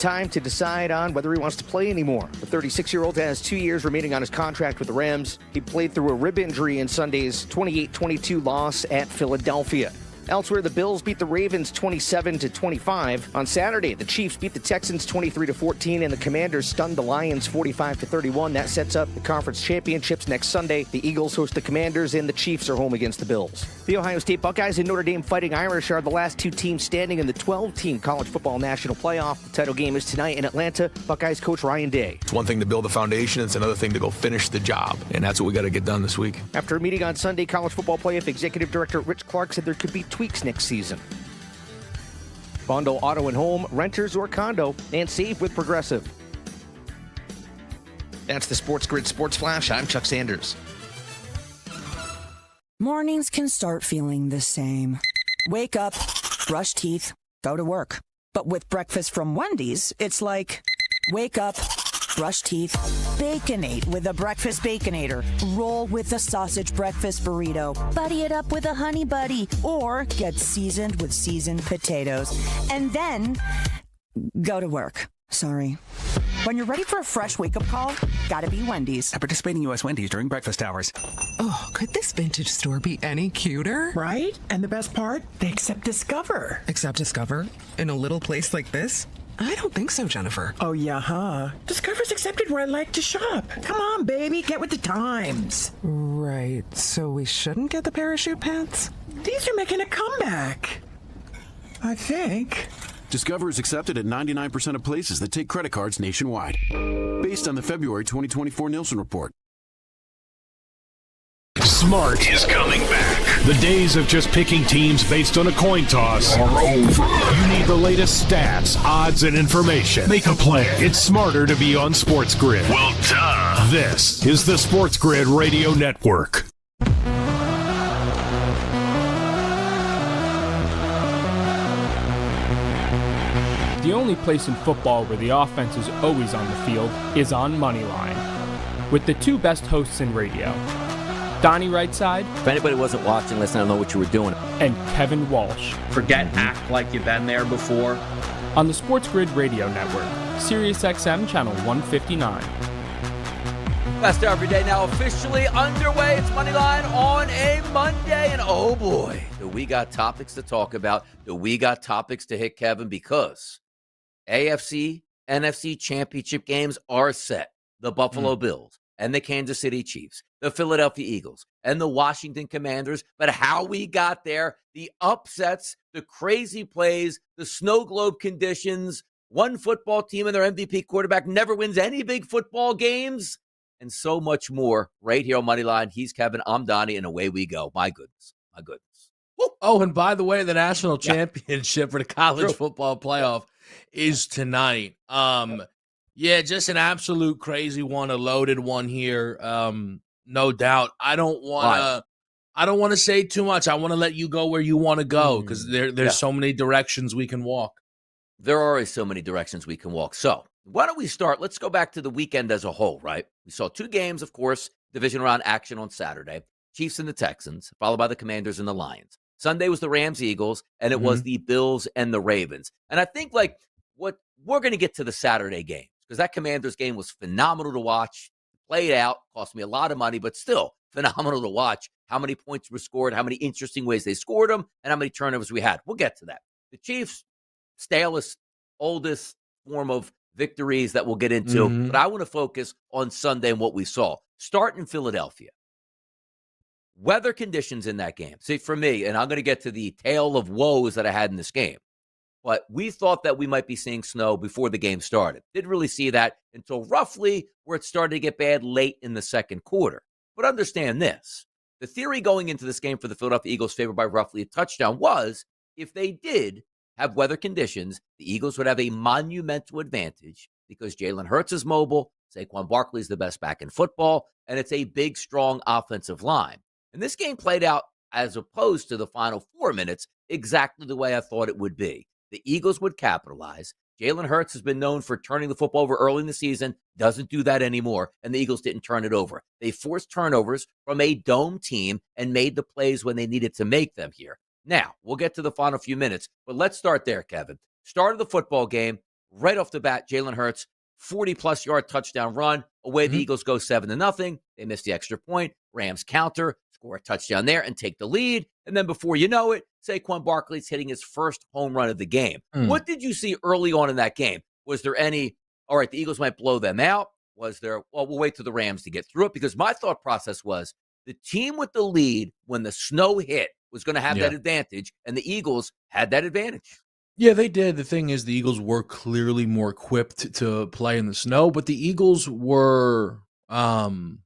Time to decide on whether he wants to play anymore. The 36-year-old has 2 years remaining on his contract with the Rams. He played through a rib injury in Sunday's 28-22 loss at Philadelphia. Elsewhere, the Bills beat the Ravens 27-25. On Saturday, the Chiefs beat the Texans 23-14, and the Commanders stunned the Lions 45-31. That sets up the conference championships next Sunday. The Eagles host the Commanders, and the Chiefs are home against the Bills. The Ohio State Buckeyes and Notre Dame Fighting Irish are the last two teams standing in the 12-team college football national playoff. The title game is tonight in Atlanta. Buckeyes coach Ryan Day. It's one thing to build a foundation. It's another thing to go finish the job, and that's what we got to get done this week. After a meeting on Sunday, college football playoff executive director Rich Clark said there could be tweaks next season. Bundle auto and home, renters or condo, and save with Progressive. That's the SportsGrid Sports Flash. I'm Chuck Sanders. Mornings can start feeling the same. Wake up, brush teeth, go to work. But with breakfast from Wendy's, it's like, wake up, brush teeth, Baconate with a breakfast Baconator. Roll with a sausage breakfast burrito. Buddy it up with a honey buddy. Or get seasoned with seasoned potatoes. And then go to work. Sorry. When you're ready for a fresh wake-up call, gotta be Wendy's. At participating U.S. Wendy's during breakfast hours. Oh, could this vintage store be any cuter? Right? And the best part? They accept Discover. Accept Discover? In a little place like this? I don't think so, Jennifer. Oh, yeah, huh? Discover's accepted where I like to shop. Come on, baby, get with the times. Right, so we shouldn't get the parachute pants? These are making a comeback. I think. Discover is accepted at 99% of places that take credit cards nationwide. Based on the February 2024 Nielsen report. Smart is coming back. The days of just picking teams based on a coin toss are over. You need the latest stats, odds, and information. Make a play. It's smarter to be on SportsGrid. Well, duh. This is the SportsGrid Radio Network. The only place in football where the offense is always on the field is on Moneyline. With the two best hosts in radio, Donnie Rightside. If anybody wasn't watching, listen, I don't know what you were doing. And Kevin Walsh. Forget act like you've been there before. On the SportsGrid Radio Network, SiriusXM Channel 159. Best every day now officially underway. It's Moneyline on a Monday. And oh boy, do we got topics to talk about. Do we got topics to hit, Kevin? Because AFC, NFC championship games are set. The Buffalo Bills and the Kansas City Chiefs, the Philadelphia Eagles, and the Washington Commanders. But how we got there, the upsets, the crazy plays, the snow globe conditions, one football team and their MVP quarterback never wins any big football games, and so much more right here on Moneyline. He's Kevin, I'm Donnie, and away we go. My goodness, my goodness. Woo. Oh, and by the way, the national championship for the college football playoff is tonight. Yeah, just an absolute crazy one, a loaded one here. No doubt. I don't want to say too much. I want to let you go where you want to go because there's so many directions we can walk. There are so many directions we can walk. So why don't we start? Let's go back to the weekend as a whole, right? We saw two games, of course, division round action on Saturday. Chiefs and the Texans, followed by the Commanders and the Lions. Sunday was the Rams-Eagles, and it was the Bills and the Ravens. And I think, what we're going to get to the Saturday game, because that Commanders game was phenomenal to watch. Played out, cost me a lot of money, but still phenomenal to watch. How many points were scored, how many interesting ways they scored them, and how many turnovers we had. We'll get to that. The Chiefs, stalest, oldest form of victories that we'll get into, but I want to focus on Sunday and what we saw. Start in Philadelphia. Weather conditions in that game. See, for me, and I'm going to get to the tale of woes that I had in this game, but we thought that we might be seeing snow before the game started. Didn't really see that until roughly where it started to get bad late in the second quarter. But understand this. The theory going into this game for the Philadelphia Eagles favored by roughly a touchdown was if they did have weather conditions, the Eagles would have a monumental advantage because Jalen Hurts is mobile, Saquon Barkley is the best back in football, and it's a big, strong offensive line. And this game played out, as opposed to the final 4 minutes, exactly the way I thought it would be. The Eagles would capitalize. Jalen Hurts has been known for turning the football over early in the season, doesn't do that anymore, and the Eagles didn't turn it over. They forced turnovers from a dome team and made the plays when they needed to make them here. Now, we'll get to the final few minutes, but let's start there, Kevin. Start of the football game, right off the bat, Jalen Hurts, 40-plus yard touchdown run. Away the Eagles go 7-0. They miss the extra point. Rams counter, score a touchdown there, and take the lead. And then before you know it, Saquon Barkley's hitting his first home run of the game. What did you see early on in that game? Was there any, all right, the Eagles might blow them out? Was there, well, we'll wait till the Rams to get through it? Because my thought process was the team with the lead when the snow hit was going to have that advantage, and the Eagles had that advantage. Yeah, they did. The thing is, the Eagles were clearly more equipped to play in the snow, but the Eagles were, the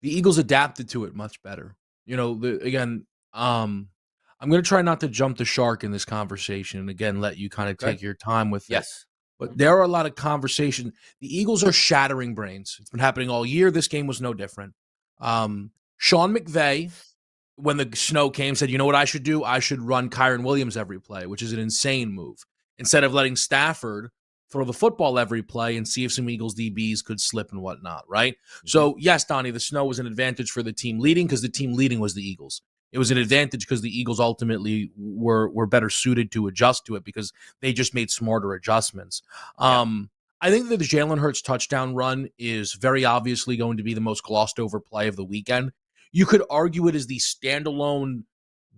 Eagles adapted to it much better. You know, I'm going to try not to jump the shark in this conversation, and again, let you kind of take your time with it. But there are a lot of conversations. The Eagles are shattering brains. It's been happening all year. This game was no different. Sean McVay, when the snow came, said, you know what I should do? I should run Kyron Williams every play, which is an insane move. Instead of letting Stafford throw the football every play and see if some Eagles DBs could slip and whatnot, right? So, yes, Donnie, the snow was an advantage for the team leading because the team leading was the Eagles. It was an advantage because the Eagles ultimately were better suited to adjust to it because they just made smarter adjustments. I think that the Jalen Hurts touchdown run is very obviously going to be the most glossed over play of the weekend. You could argue it is the standalone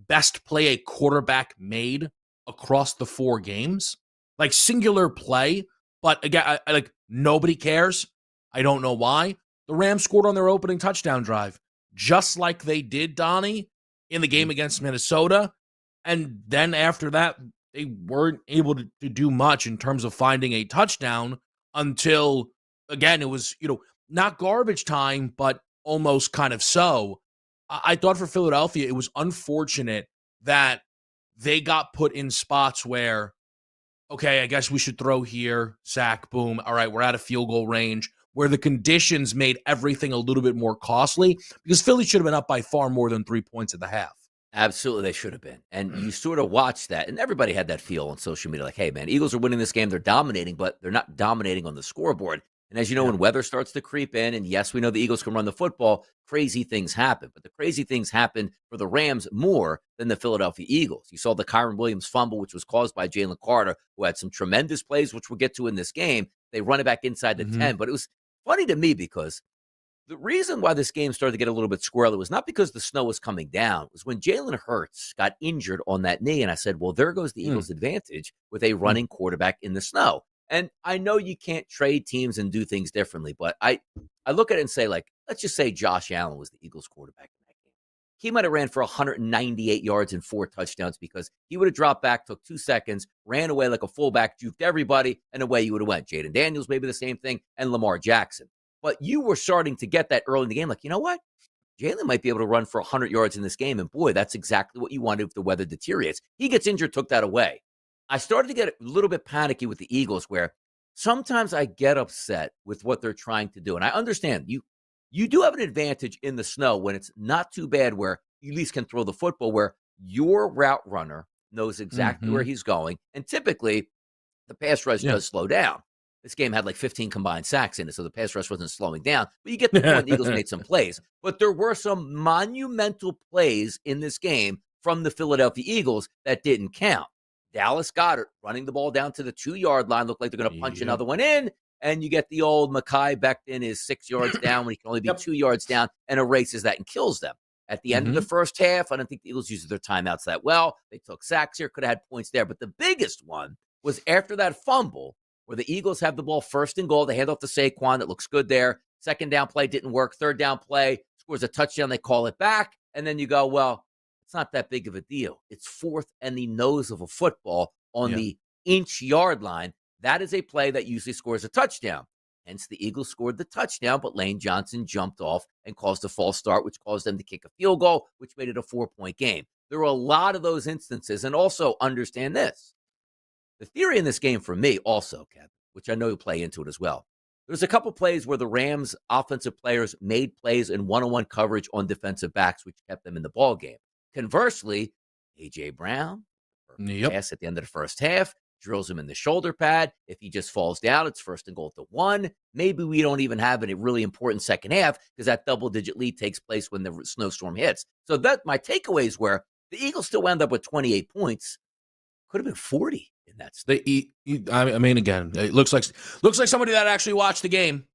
best play a quarterback made across the 4 games. Like singular play, but again, like nobody cares. I don't know why. The Rams scored on their opening touchdown drive, just like they did, Donnie, in the game against Minnesota. And then after that, they weren't able to do much in terms of finding a touchdown until, again, it was, not garbage time, but almost kind of so. I thought for Philadelphia, it was unfortunate that they got put in spots where, okay, I guess we should throw here, sack, boom. All right, we're out of field goal range, where the conditions made everything a little bit more costly because Philly should have been up by far more than 3 points at the half. Absolutely, they should have been. And you sort of watched that, and everybody had that feel on social media, like, hey, man, Eagles are winning this game. They're dominating, but they're not dominating on the scoreboard. And as you know, when weather starts to creep in, and yes, we know the Eagles can run the football, crazy things happen. But the crazy things happen for the Rams more than the Philadelphia Eagles. You saw the Kyron Williams fumble, which was caused by Jalen Carter, who had some tremendous plays, which we'll get to in this game. They run it back inside the 10. But it was funny to me because the reason why this game started to get a little bit squirrely was not because the snow was coming down. It was when Jalen Hurts got injured on that knee. And I said, well, there goes the Eagles' advantage with a running quarterback in the snow. And I know you can't trade teams and do things differently, but I look at it and say, like, let's just say Josh Allen was the Eagles quarterback in that game. He might have ran for 198 yards and 4 touchdowns because he would have dropped back, took 2 seconds, ran away like a fullback, juked everybody, and away you would have went. Jaden Daniels, maybe the same thing, and Lamar Jackson. But you were starting to get that early in the game, like, you know what? Jalen might be able to run for 100 yards in this game, and boy, that's exactly what you wanted if the weather deteriorates. He gets injured, took that away. I started to get a little bit panicky with the Eagles where sometimes I get upset with what they're trying to do. And I understand you do have an advantage in the snow when it's not too bad where you at least can throw the football where your route runner knows exactly where he's going. And typically the pass rush does slow down. This game had like 15 combined sacks in it, so the pass rush wasn't slowing down. But you get the point, the Eagles made some plays. But there were some monumental plays in this game from the Philadelphia Eagles that didn't count. Dallas Goedert running the ball down to the 2-yard line. Looked like they're going to punch another one in. And you get the old Mekhi Becton is 6 yards down when he can only be 2 yards down and erases that and kills them. At the end of the first half, I don't think the Eagles used their timeouts that well. They took sacks here, could have had points there. But the biggest one was after that fumble where the Eagles have the ball 1st and goal. They hand off to Saquon. It looks good there. 2nd down play didn't work. 3rd down play scores a touchdown. They call it back. And then you go, well, it's not that big of a deal. It's 4th and the nose of a football on the inch-yard line. That is a play that usually scores a touchdown. Hence, the Eagles scored the touchdown, but Lane Johnson jumped off and caused a false start, which caused them to kick a field goal, which made it a 4-point game. There were a lot of those instances, and also understand this. The theory in this game for me also, Kevin, which I know you'll play into it as well. There's a couple plays where the Rams offensive players made plays in one-on-one coverage on defensive backs, which kept them in the ball game. Conversely, A.J. Brown, pass at the end of the first half, drills him in the shoulder pad. If he just falls down, it's 1st and goal to 1. Maybe we don't even have a really important second half because that double-digit lead takes place when the snowstorm hits. So that my takeaways were the Eagles still wound up with 28 points. Could have been 40 in that state. I mean, again, it looks like somebody that actually watched the game.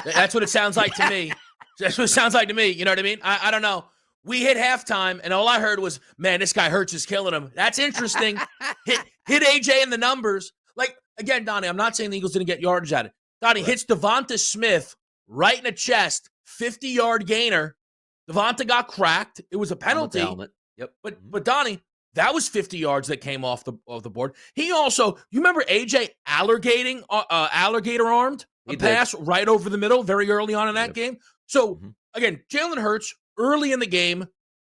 That's what it sounds like to me. That's what it sounds like to me. You know what I mean? I don't know. We hit halftime, and all I heard was, man, this guy Hurts is killing him. That's interesting. hit AJ in the numbers. Like, again, Donnie, I'm not saying the Eagles didn't get yardage at it. Donnie hits Devonta Smith right in the chest, 50-yard gainer. Devonta got cracked. It was a penalty. Yep. But Donnie, that was 50 yards that came off the board. He also, you remember AJ alligator armed a pass right over the middle very early on in that game? So, again, Jalen Hurts, early in the game,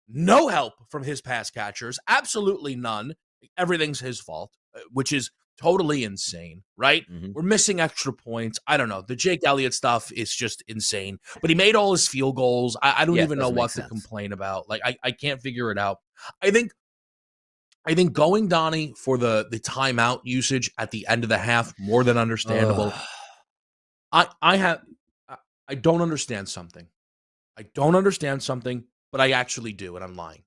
no help from his pass catchers. Absolutely none. Everything's his fault, which is totally insane, right? We're missing extra points. I don't know. The Jake Elliott stuff is just insane. But he made all his field goals. I don't even know what to complain about. Like, I can't figure it out. I think going, Donnie, for the timeout usage at the end of the half, more than understandable. I don't understand something. But I actually do, and I'm lying.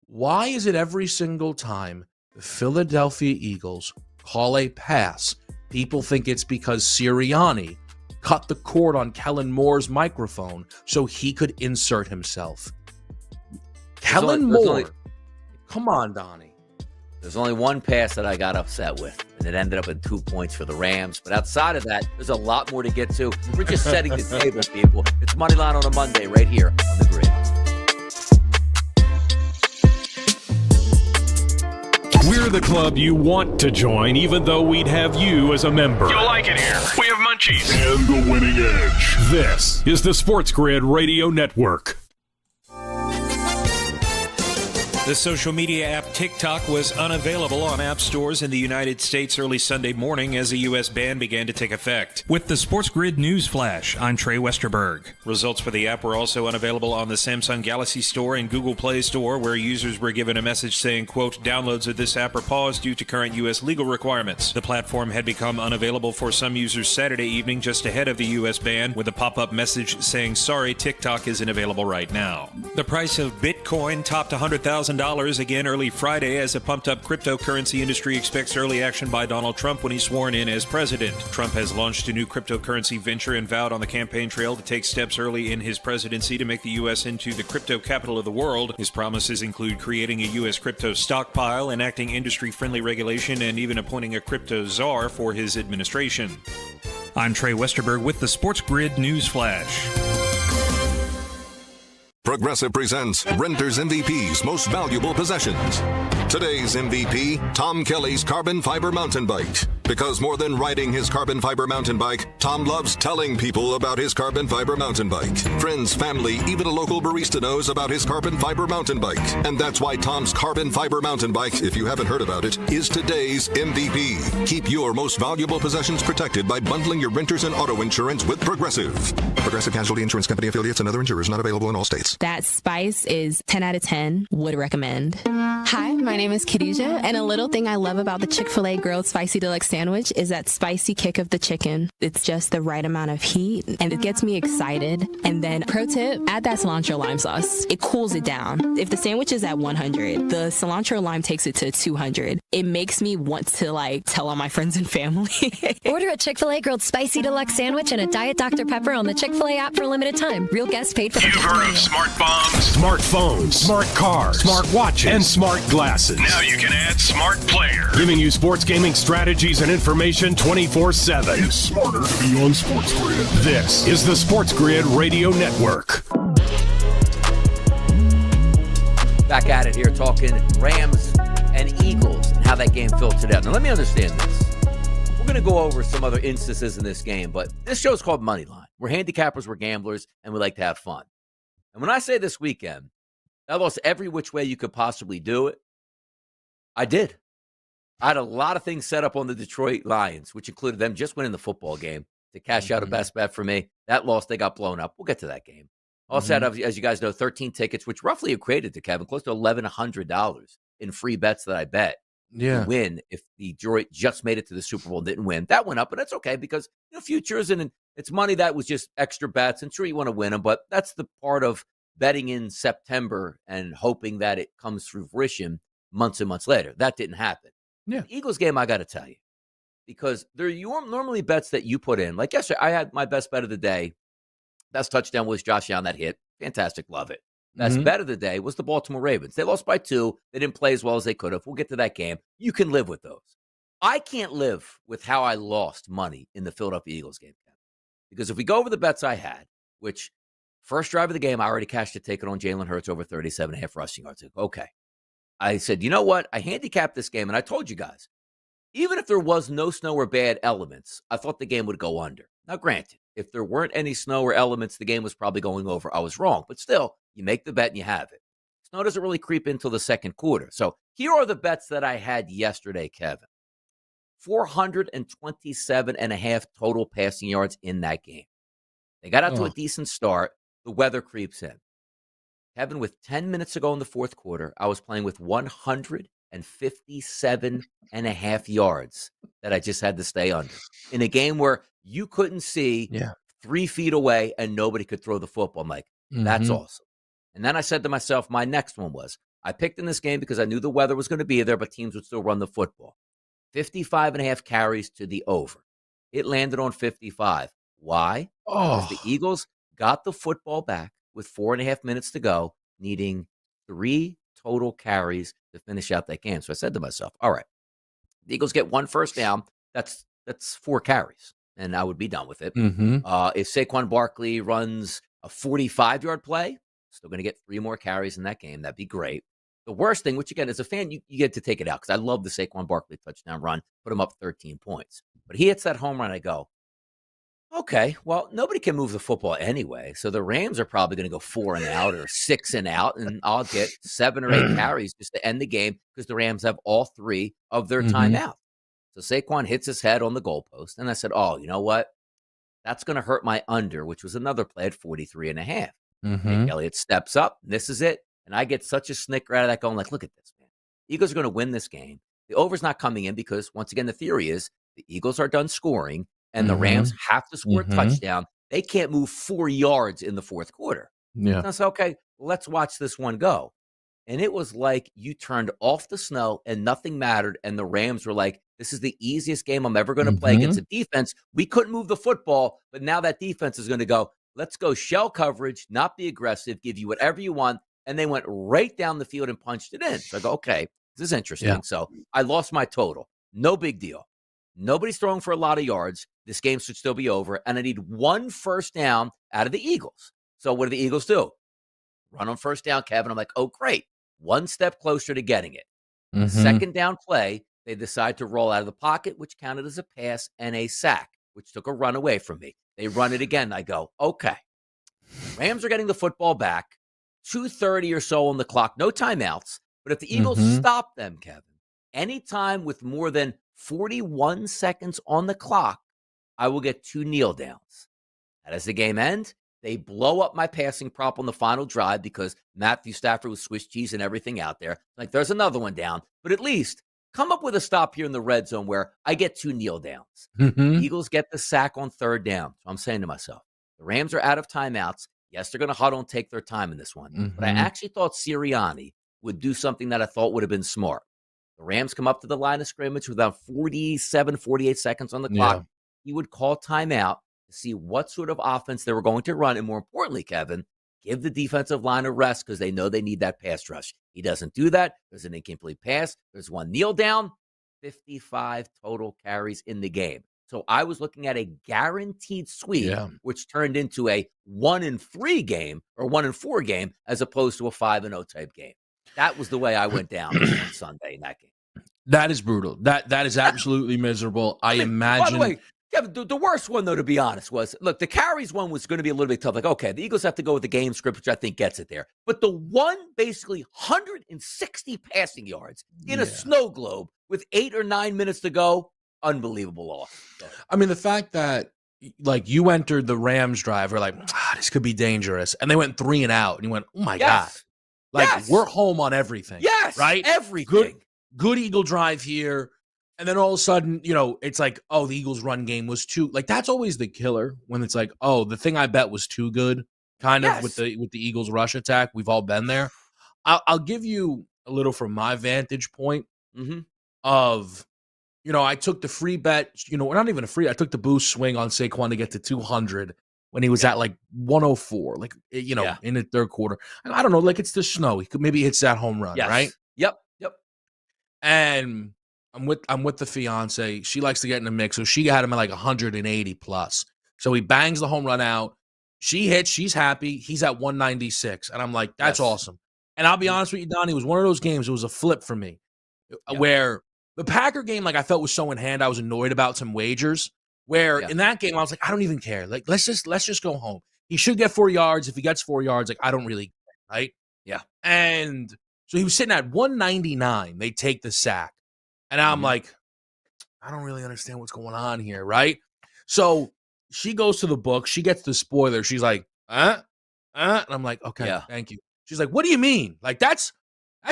Why is it every single time the Philadelphia Eagles call a pass, people think it's because Sirianni cut the cord on Kellen Moore's microphone so he could insert himself? Kellen Moore. Come on, Donnie. There's only one pass that I got upset with, and it ended up in 2 points for the Rams. But outside of that, there's a lot more to get to. We're just setting the table, people. It's Moneyline on a Monday right here on the Grid. We're the club you want to join, even though we'd have you as a member. You'll like it here. We have munchies. And the winning edge. This is the SportsGrid Radio Network. The social media app TikTok was unavailable on app stores in the United States early Sunday morning as a U.S. ban began to take effect. With the SportsGrid News Flash, I'm Trey Westerberg. Results for the app were also unavailable on the Samsung Galaxy Store and Google Play Store, where users were given a message saying, quote, downloads of this app are paused due to current U.S. legal requirements. The platform had become unavailable for some users Saturday evening just ahead of the U.S. ban, with a pop-up message saying, sorry, TikTok isn't available right now. The price of Bitcoin topped $100,000 again early Friday as the pumped-up cryptocurrency industry expects early action by Donald Trump when he's sworn in as president. Trump has launched a new cryptocurrency venture and vowed on the campaign trail to take steps early in his presidency to make the U.S. into the crypto capital of the world. His promises include creating a U.S. crypto stockpile, enacting industry-friendly regulation, and even appointing a crypto czar for his administration. I'm Trey Westerberg with the SportsGrid News Flash. Progressive presents Renter's MVP's Most Valuable Possessions. Today's MVP, Tom Kelly's carbon fiber mountain bike. Because more than riding his carbon fiber mountain bike, Tom loves telling people about his carbon fiber mountain bike. Friends, family, even a local barista knows about his carbon fiber mountain bike. And that's why Tom's carbon fiber mountain bike, if you haven't heard about it, is today's MVP. Keep your most valuable possessions protected by bundling your renters and auto insurance with Progressive. Progressive Casualty Insurance Company affiliates and other insurers not available in all states. That spice is 10 out of 10. Would recommend. Hi, my name is Khadijah, and a little thing I love about the Chick-fil-A Grilled Spicy Deluxe Sandwich is that spicy kick of the chicken. It's just the right amount of heat, and it gets me excited. And then, pro tip, add that cilantro lime sauce. It cools it down. If the sandwich is at 100, the cilantro lime takes it to 200. It makes me want to, tell all my friends and family. Order a Chick-fil-A Grilled Spicy Deluxe Sandwich and a Diet Dr. Pepper on the Chick-fil-A app for a limited time. Real guests paid for the You've heard of smart bombs, Smartphones, smart cars, smart watches, and smart glasses. Now you can add smart player. Giving you sports gaming strategies and information 24/7. It's smarter to be on SportsGrid. This is the SportsGrid Radio Network. Back at it here, talking Rams and Eagles and how that game filtered out. Now, let me understand this. We're going to go over some other instances in this game, but this show is called Moneyline. We're handicappers, we're gamblers, and we like to have fun. And when I say this weekend, I lost every which way you could possibly do it. I did. I had a lot of things set up on the Detroit Lions, which included them just winning the football game to cash out a best bet for me. That loss, they got blown up. We'll get to that game. Also had, as you guys know, 13 tickets, which roughly equated to, Kevin, close to $1,100 in free bets that I bet to win if the Detroit just made it to the Super Bowl and didn't win. That went up, but that's okay because futures and it's money that was just extra bets. And sure, you want to win them, but that's the part of betting in September and hoping that it comes through fruition months and months later. That didn't happen. Yeah. The Eagles game, I got to tell you, because they're normally bets that you put in. Like yesterday, I had my best bet of the day. Best touchdown was Josh Allen, that hit. Fantastic. Love it. Best bet of the day was the Baltimore Ravens. They lost by 2. They didn't play as well as they could have. We'll get to that game. You can live with those. I can't live with how I lost money in the Philadelphia Eagles game. Because if we go over the bets I had, which first drive of the game, I already cashed a ticket on Jalen Hurts over 37.5 rushing yards. Okay. I said, you know what? I handicapped this game, and I told you guys, even if there was no snow or bad elements, I thought the game would go under. Now, granted, if there weren't any snow or elements, the game was probably going over. I was wrong. But still, you make the bet and you have it. Snow doesn't really creep until the second quarter. So here are the bets that I had yesterday, Kevin. 427.5 total passing yards in that game. They got out to a decent start. The weather creeps in. Kevin, with 10 minutes to go in the fourth quarter, I was playing with 157.5 yards that I just had to stay under. In a game where you couldn't see 3 feet away and nobody could throw the football. I'm like, that's awesome. And then I said to myself, my next one was, I picked in this game because I knew the weather was going to be there, but teams would still run the football. 55.5 carries to the over. It landed on 55. Why? Because the Eagles got the football back with 4.5 minutes to go, needing 3 total carries to finish out that game. So I said to myself, all right, the Eagles get 1 first down. That's 4 carries, and I would be done with it. If Saquon Barkley runs a 45-yard play, still going to get 3 more carries in that game. That'd be great. The worst thing, which again, as a fan, you get to take it out because I love the Saquon Barkley touchdown run, put him up 13 points. But he hits that home run, I go, okay, well, nobody can move the football anyway. So the Rams are probably going to go 4 and out or 6 and out, and I'll get 7 or 8 carries just to end the game because the Rams have all 3 of their timeout. So Saquon hits his head on the goalpost, and I said, oh, you know what? That's going to hurt my under, which was another play at 43.5. Nick Elliott steps up, misses it, and I get such a snicker out of that going like, look at this, man. Eagles are going to win this game. The over's not coming in because, once again, the theory is the Eagles are done scoring, and the Rams have to score a touchdown. They can't move 4 yards in the fourth quarter. Yeah. So I said, okay, let's watch this one go. And it was like you turned off the snow and nothing mattered. And the Rams were like, this is the easiest game I'm ever going to play against a defense. We couldn't move the football, but now that defense is going to go, let's go shell coverage, not be aggressive, give you whatever you want. And they went right down the field and punched it in. So I go, okay, this is interesting. Yeah. So I lost my total. No big deal. Nobody's throwing for a lot of yards. This game should still be over. And I need 1 first down out of the Eagles. So what do the Eagles do? Run on first down, Kevin. I'm like, oh, great. 1 step closer to getting it. Second down play, they decide to roll out of the pocket, which counted as a pass and a sack, which took a run away from me. They run it again. I go, okay. Rams are getting the football back. 2:30 or so on the clock. No timeouts. But if the Eagles stop them, Kevin, anytime with more than 41 seconds on the clock, I will get 2 kneel downs. And as the game ends, they blow up my passing prop on the final drive because Matthew Stafford was Swiss cheese and everything out there. Like, there's another one down. But at least come up with a stop here in the red zone where I get 2 kneel downs. Eagles get the sack on 3rd down. So I'm saying to myself, the Rams are out of timeouts. Yes, they're going to huddle and take their time in this one. But I actually thought Sirianni would do something that I thought would have been smart. The Rams come up to the line of scrimmage with about 47, 48 seconds on the clock. He would call timeout to see what sort of offense they were going to run. And more importantly, Kevin, give the defensive line a rest because they know they need that pass rush. He doesn't do that. There's an incomplete pass. There's 1 kneel down. 55 total carries in the game. So I was looking at a guaranteed sweep, which turned into a 1-3 game or 1-4 game as opposed to a 5-0 type game. That was the way I went down on Sunday in that game. That is brutal. That is absolutely miserable. I imagine. By the way, Kevin, the worst one, though, to be honest, was, look, the carries one was going to be a little bit tough. Like, okay, the Eagles have to go with the game script, which I think gets it there. But the one basically 160 passing yards in a snow globe with 8 or 9 minutes to go, unbelievable loss. I mean, the fact that, like, you entered the Rams drive, we're like, this could be dangerous. And they went 3 and out. And you went, oh, my God. Like, we're home on everything. Right? Everything. Good Eagle drive here. And then all of a sudden, you know, it's like, oh, the Eagles run game was too, like, that's always the killer when it's like, oh, the thing I bet was too good, kind of with the Eagles rush attack. We've all been there. I'll give you a little from my vantage point. of, I took the free bet, not even a free, I took the boost swing on Saquon to get to 200 when he was at like 104, in the third quarter. I don't know, like it's the snow. Maybe he hits that home run, right? Yep. And I'm with the fiance. She likes to get in the mix, so she had him at like 180 plus. So he bangs the home run out. She hits. She's happy. He's at 196, and I'm like, that's awesome. And I'll be honest with you, Donnie, it was one of those games. It was a flip for me, where the Packer game, like I felt was so in hand. I was annoyed about some wagers. Where in that game, I was like, I don't even care. Like let's just go home. He should get 4 yards. If he gets 4 yards, like I don't really care, right? Yeah. And so he was sitting at 199. They take the sack. And I'm like, I don't really understand what's going on here, right? So she goes to the book. She gets the spoiler. She's like, And I'm like, okay, thank you. She's like, what do you mean? Like, that's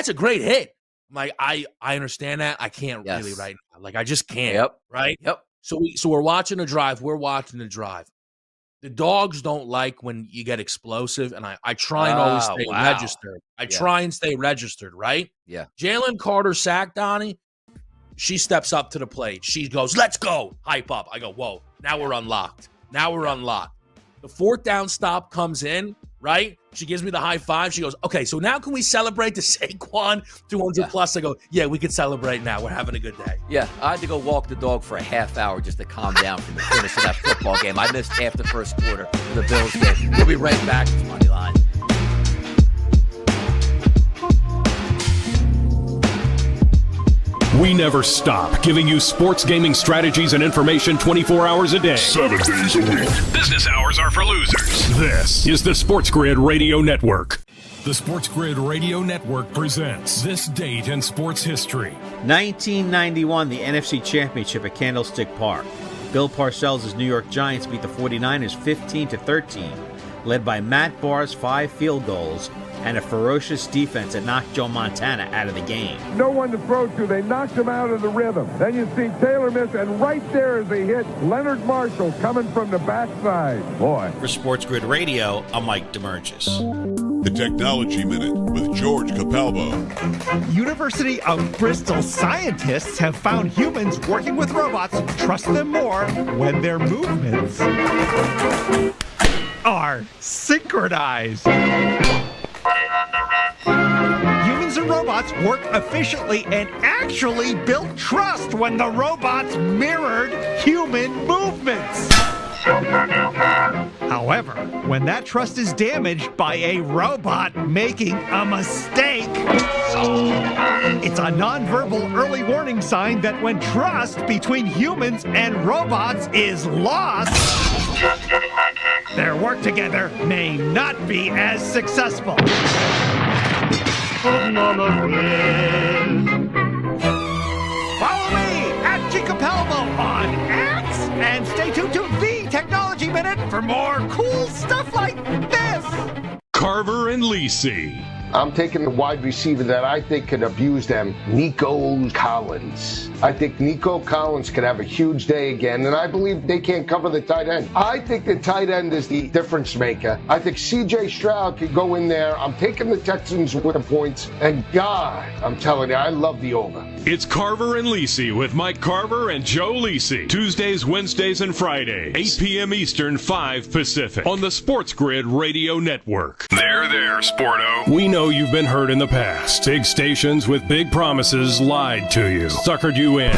a great hit. I'm like, I understand that. I can't really right now. Like, I just can't, right? Yep. So we're watching the drive. We're watching the drive. The dogs don't like when you get explosive, and I try and always stay registered. I try and stay registered, right? Yeah. Jalen Carter sacked Donnie. She steps up to the plate. She goes, let's go. Hype up. I go, whoa, now we're unlocked. The 4th down stop comes in, right? She gives me the high five. She goes, okay, so now can we celebrate the Saquon 200 plus? I go, yeah, we can celebrate now. We're having a good day. Yeah, I had to go walk the dog for a half hour just to calm down from the finish of that football game. I missed half the first quarter of the Bills game. We'll be right back. It's Moneyline. We never stop giving you sports gaming strategies and information 24 hours a day. 7 days a week. Business hours are for losers. This is the SportsGrid Radio Network. The SportsGrid Radio Network presents This Date in Sports History. 1991, the NFC Championship at Candlestick Park. Bill Parcells' New York Giants beat the 49ers 15-13, led by Matt Barr's 5 field goals and a ferocious defense that knocked Joe Montana out of the game. No one to throw to. They knocked him out of the rhythm. Then you see Taylor miss, and right there as they hit Leonard Marshall coming from the backside. Boy. For SportsGrid Radio, I'm Mike DeMurgis. The Technology Minute with George Capalbo. University of Bristol scientists have found humans working with robots trust them more when their movements are synchronized. Humans and robots work efficiently and actually build trust when the robots mirrored human movements. However, when that trust is damaged by a robot making a mistake, it's a nonverbal early warning sign that when trust between humans and robots is lost, their work together may not be as successful. Follow me at Capalbo on X and stay tuned to The Technology Minute for more cool stuff like this. Carver and Lisi. I'm taking the wide receiver that I think could abuse them, Nico Collins. I think Nico Collins could have a huge day again, and I believe they can't cover the tight end. I think the tight end is the difference maker. I think C.J. Stroud could go in there. I'm taking the Texans with the points, and God, I'm telling you, I love the over. It's Carver and Lisi with Mike Carver and Joe Lisi. Tuesdays, Wednesdays, and Fridays, 8 p.m. Eastern, 5 Pacific, on the SportsGrid Radio Network. There, Sporto. We know you've been hurt in the past. Big stations with big promises lied to you, suckered you in.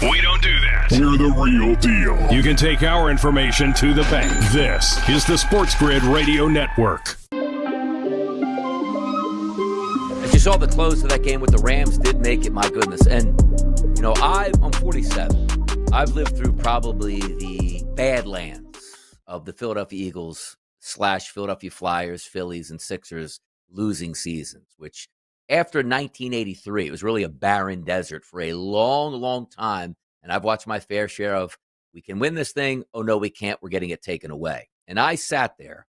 We don't do that. We're the real deal. You can take our information to the bank. This is the SportsGrid Radio Network. As you saw, the close of that game with the Rams did make it, my goodness. And, I'm 47. I've lived through probably the badlands of the Philadelphia Eagles / Philadelphia Flyers, Phillies, and Sixers losing seasons, which after 1983, it was really a barren desert for a long, long time. And I've watched my fair share of, we can win this thing. Oh, no, we can't. We're getting it taken away. And I sat there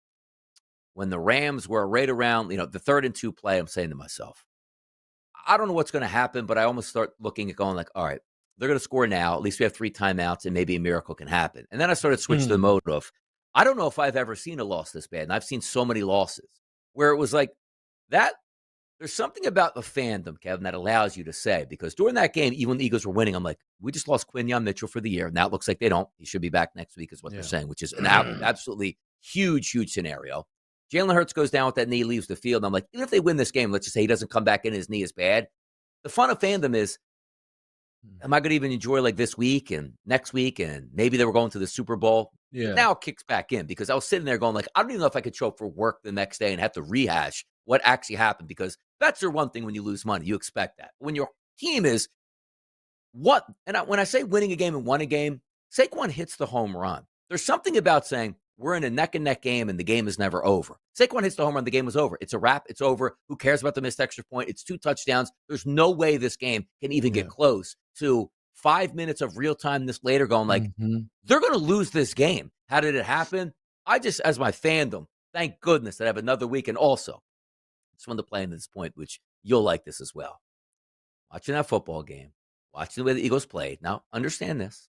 when the Rams were right around, the 3rd and 2 play. I'm saying to myself, I don't know what's going to happen, but I almost start looking at going like, all right, they're going to score now. At least we have 3 timeouts and maybe a miracle can happen. And then I started switching to the mode of, I don't know if I've ever seen a loss this bad. And I've seen so many losses where it was like that there's something about the fandom, Kevin, that allows you to say, because during that game, even when the Eagles were winning, I'm like, we just lost Quinyon Mitchell for the year. Now it looks like they don't. He should be back next week is what they're saying, which is an absolutely huge, huge scenario. Jalen Hurts goes down with that knee, leaves the field. And I'm like, even if they win this game, let's just say he doesn't come back in, his knee is bad. The fun of fandom is, am I going to even enjoy like this week and next week? And maybe they were going to the Super Bowl. Yeah. Now it kicks back in because I was sitting there going like, I don't even know if I could show up for work the next day and have to rehash what actually happened, because bets are one thing when you lose money. You expect that. When your team is what? And when I say winning a game and won a game, Saquon hits the home run. There's something about saying we're in a neck-and-neck game and the game is never over. Saquon hits the home run, the game was over. It's a wrap. It's over. Who cares about the missed extra point? It's 2 touchdowns. There's no way this game can even get close to 5 minutes of real time this later going like, they're going to lose this game. How did it happen? I just, as my fandom, thank goodness that I have another week. And also, I just wanted to play into this point, which you'll like this as well. Watching that football game, watching the way the Eagles played. Now, understand this.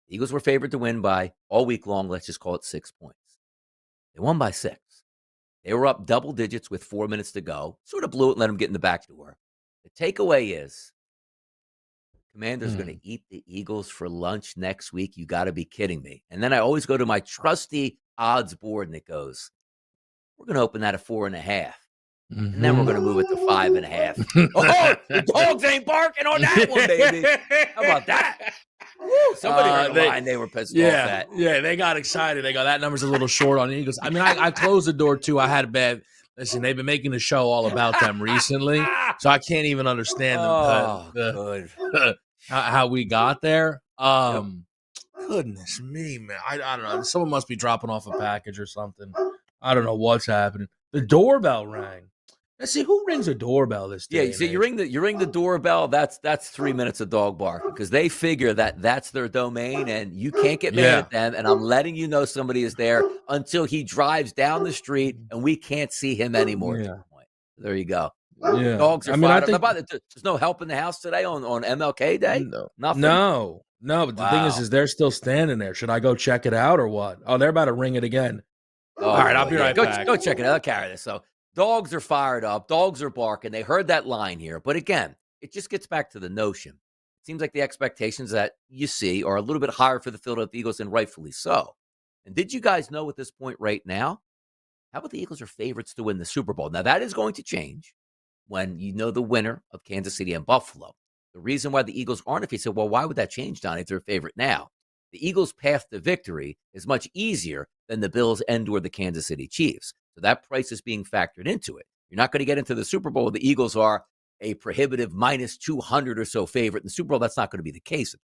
The Eagles were favored to win by, all week long, let's just call it 6 points. They won by 6. They were up double digits with 4 minutes to go. Sort of blew it and let them get in the back door. The takeaway is, Commander's going to eat the Eagles for lunch next week. You got to be kidding me. And then I always go to my trusty odds board, and it goes, we're going to open that at 4.5. And then we're going to move it to 5.5. Oh, the dogs ain't barking on that one, baby. How about that? Woo, somebody heard the line. They were pissed off at. Yeah, they got excited. They go, that number's a little short on the Eagles. I mean, I closed the door, too. I had a bad – listen, they've been making the show all about them recently, so I can't even understand how we got there. Goodness me, man. I don't know. Someone must be dropping off a package or something. I don't know what's happening. The doorbell rang. Let's see, who rings a doorbell this day? Yeah, so you ring the doorbell. That's 3 minutes of dog barking because they figure that that's their domain and you can't get mad at them. And I'm letting you know somebody is there until he drives down the street and we can't see him anymore. At that point. There you go. Yeah. Dogs are fired up. There's no help in the house today on MLK Day? No. Nothing? No, but the thing is they're still standing there. Should I go check it out or what? Oh, they're about to ring it again. Oh, all right, I'll be right back. Go check it out. I'll carry this. So dogs are fired up. Dogs are barking. They heard that line here. But again, it just gets back to the notion. It seems like the expectations that you see are a little bit higher for the Philadelphia Eagles, and rightfully so. And did you guys know at this point right now, how about the Eagles are favorites to win the Super Bowl? Now, that is going to change when you know the winner of Kansas City and Buffalo. The reason why the Eagles aren't, if you said, well, why would that change, Donnie, if they're a favorite now? The Eagles' path to victory is much easier than the Bills and or the Kansas City Chiefs. So that price is being factored into it. You're not going to get into the Super Bowl. The Eagles are a prohibitive minus 200 or so favorite in the Super Bowl. That's not going to be the case.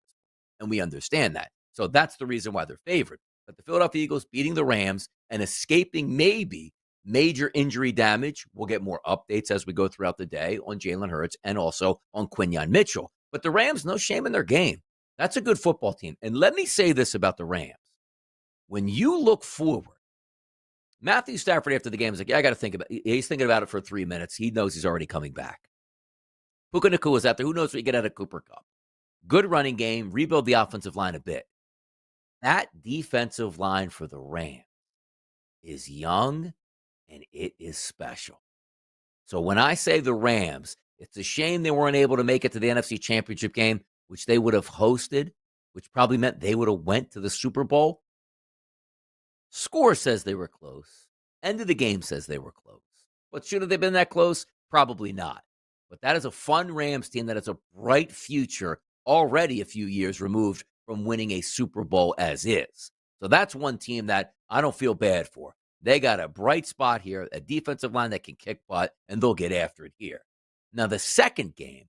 And we understand that. So that's the reason why they're favored. But the Philadelphia Eagles beating the Rams and escaping maybe major injury damage. We'll get more updates as we go throughout the day on Jalen Hurts and also on Quinyon Mitchell. But the Rams, no shame in their game. That's a good football team. And let me say this about the Rams. When you look forward, Matthew Stafford after the game is like, yeah, I got to think about it. He's thinking about it for 3 minutes. He knows he's already coming back. Puka Nakua's out there. Who knows what you get out of Cooper Kupp? Good running game. Rebuild the offensive line a bit. That defensive line for the Rams is young and it is special. So when I say the Rams, it's a shame they weren't able to make it to the NFC Championship game, which they would have hosted, which probably meant they would have went to the Super Bowl. Score says they were close. End of the game says they were close. But should have they been that close? Probably not. But that is a fun Rams team that has a bright future, already a few years removed from winning a Super Bowl as is. So that's one team that I don't feel bad for. They got a bright spot here, a defensive line that can kick butt, and they'll get after it here. Now, the second game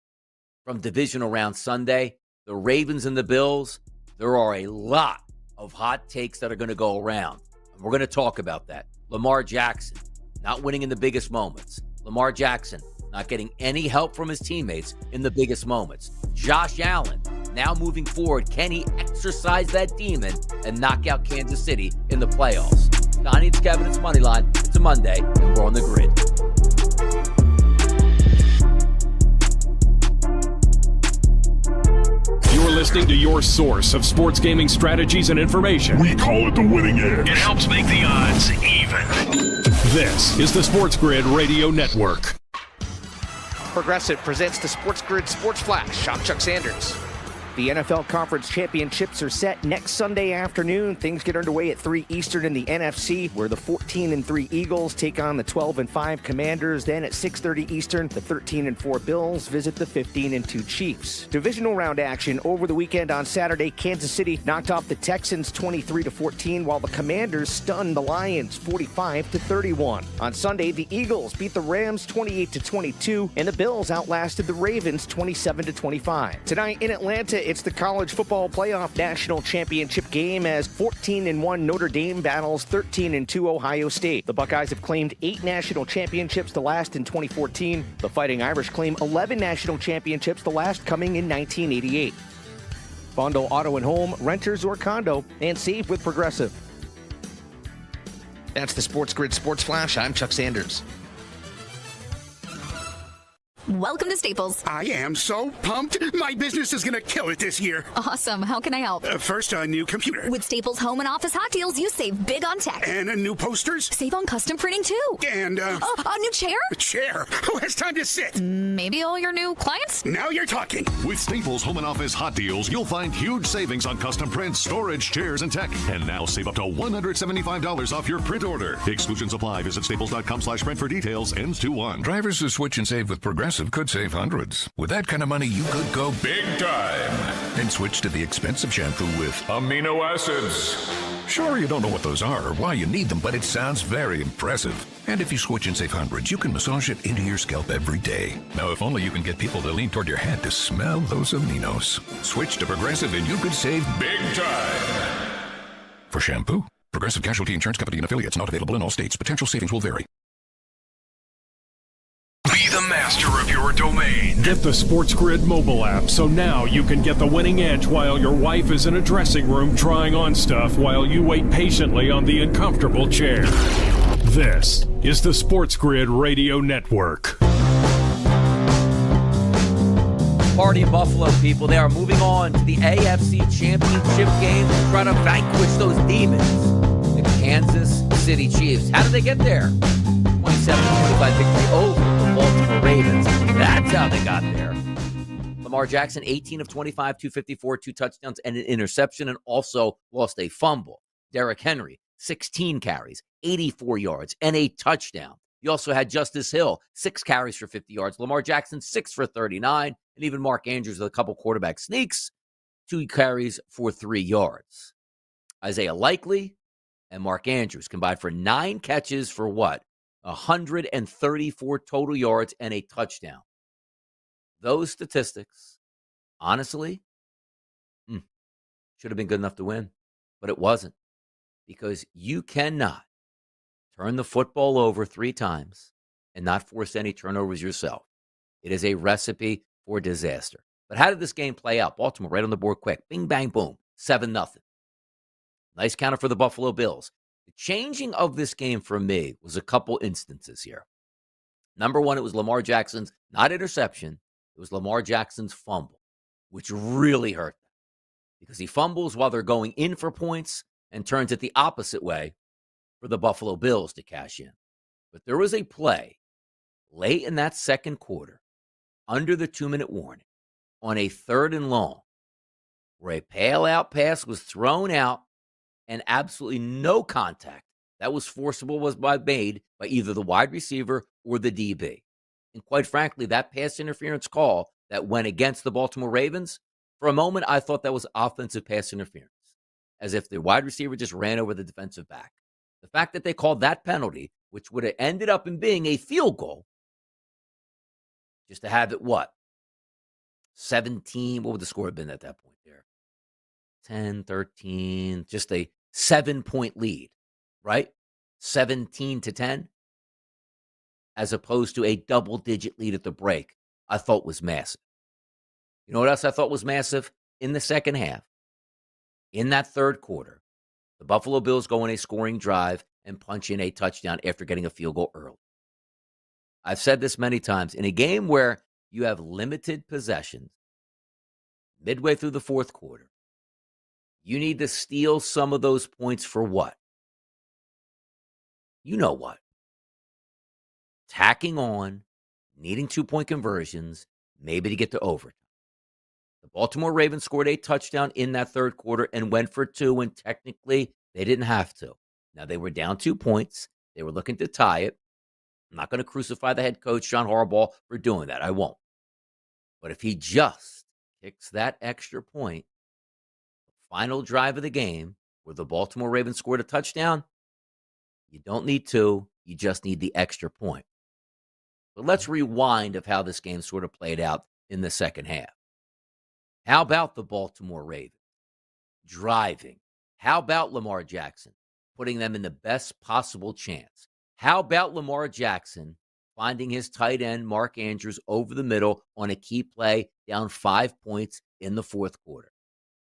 from divisional round Sunday, the Ravens and the Bills, there are a lot of hot takes that are going to go around. And we're going to talk about that. Lamar Jackson, not winning in the biggest moments. Lamar Jackson, not getting any help from his teammates in the biggest moments. Josh Allen, now moving forward, can he exercise that demon and knock out Kansas City in the playoffs? Donnie, it's Kevin, it's Moneyline. It's a Monday, and we're on the grid. You're listening to your source of sports gaming strategies and information. We call it the winning edge. It helps make the odds even. This is the SportsGrid Radio Network. Progressive presents the SportsGrid Sports Flash. I'm Chuck Sanders. The NFL Conference Championships are set next Sunday afternoon. Things get underway at 3 Eastern in the NFC, where the 14-3 Eagles take on the 12-5 Commanders. Then at 6:30 Eastern, the 13-4 Bills visit the 15-2 Chiefs. Divisional round action over the weekend on Saturday. Kansas City knocked off the Texans 23-14, while the Commanders stunned the Lions 45-31. On Sunday, the Eagles beat the Rams 28-22, and the Bills outlasted the Ravens 27-25. Tonight in Atlanta, it's the College Football Playoff National Championship game as 14-1 Notre Dame battles 13-2 Ohio State. The Buckeyes have claimed 8 national championships, the last in 2014. The Fighting Irish claim 11 national championships, the last coming in 1988. Bundle auto and home, renters or condo, and save with Progressive. That's the SportsGrid Sports Flash. I'm Chuck Sanders. Welcome to Staples. I am so pumped. My business is going to kill it this year. Awesome. How can I help? First, a new computer. With Staples Home and Office Hot Deals, you save big on tech. And new posters. Save on custom printing, too. And, a new chair? A chair. Who has time to sit? Maybe all your new clients? Now you're talking. With Staples Home and Office Hot Deals, you'll find huge savings on custom prints, storage, chairs, and tech. And now save up to $175 off your print order. Exclusions apply. Visit staples.com/print for details. Ends 2/1. Drivers who switch and save with Progressive could save hundreds. With that kind of money, you could go big time and switch to the expensive shampoo with amino acids. Sure, you don't know what those are or why you need them, but it sounds very impressive. And if you switch and save hundreds, you can massage it into your scalp every day. Now, if only you can get people to lean toward your head to smell those aminos. Switch to Progressive and you could save big time. For shampoo, Progressive Casualty Insurance Company and affiliates, not available in all states. Potential savings will vary. Be the master of your domain. Get the SportsGrid mobile app so now you can get the winning edge while your wife is in a dressing room trying on stuff while you wait patiently on the uncomfortable chair. This is the SportsGrid Radio Network. Party in Buffalo, people. They are moving on to the AFC Championship game to try to vanquish those demons, the Kansas City Chiefs. How did they get there? 27-25 victory over the Baltimore Ravens. That's how they got there. Lamar Jackson, 18 of 25, 254, 2 touchdowns, and an interception, and also lost a fumble. Derrick Henry, 16 carries, 84 yards, and a touchdown. You also had Justice Hill, 6 carries for 50 yards. Lamar Jackson, 6 for 39, and even Mark Andrews with a couple quarterback sneaks, 2 carries for 3 yards. Isaiah Likely and Mark Andrews combined for 9 catches for what? 134 total yards and a touchdown. Those statistics, honestly, should have been good enough to win, but it wasn't, because you cannot turn the football over 3 times and not force any turnovers yourself. It is a recipe for disaster. But how did this game play out? Baltimore right on the board quick. Bing, bang, boom. 7-0. Nice counter for the Buffalo Bills. The changing of this game for me was a couple instances here. Number one, it was Lamar Jackson's, not interception, it was Lamar Jackson's fumble, which really hurt them because he fumbles while they're going in for points and turns it the opposite way for the Buffalo Bills to cash in. But there was a play late in that second quarter, under the 2-minute warning, on a 3rd and long, where a pale-out pass was thrown out and absolutely no contact that was forcible was made by either the wide receiver or the DB. And quite frankly, that pass interference call that went against the Baltimore Ravens, for a moment, I thought that was offensive pass interference, as if the wide receiver just ran over the defensive back. The fact that they called that penalty, which would have ended up in being a field goal, just to have it, 17, what would the score have been at that point there? 10, 13, just a 7-point lead, right? 17-10, as opposed to a double-digit lead at the break, I thought was massive. You know what else I thought was massive? In the second half, in that third quarter, the Buffalo Bills go on a scoring drive and punch in a touchdown after getting a field goal early. I've said this many times. In a game where you have limited possessions, midway through the fourth quarter, you need to steal some of those points for what? You know what? Tacking on needing 2-point conversions, maybe to get to overtime. The Baltimore Ravens scored a touchdown in that third quarter and went for 2 when technically they didn't have to. Now, they were down 2 points. They were looking to tie it. I'm not going to crucify the head coach, John Harbaugh, for doing that. I won't. But if he just kicks that extra point, the final drive of the game, where the Baltimore Ravens scored a touchdown, you don't need 2. You just need the extra point. But let's rewind of how this game sort of played out in the second half. How about the Baltimore Ravens driving? How about Lamar Jackson putting them in the best possible chance? How about Lamar Jackson finding his tight end, Mark Andrews, over the middle on a key play down 5 points in the fourth quarter?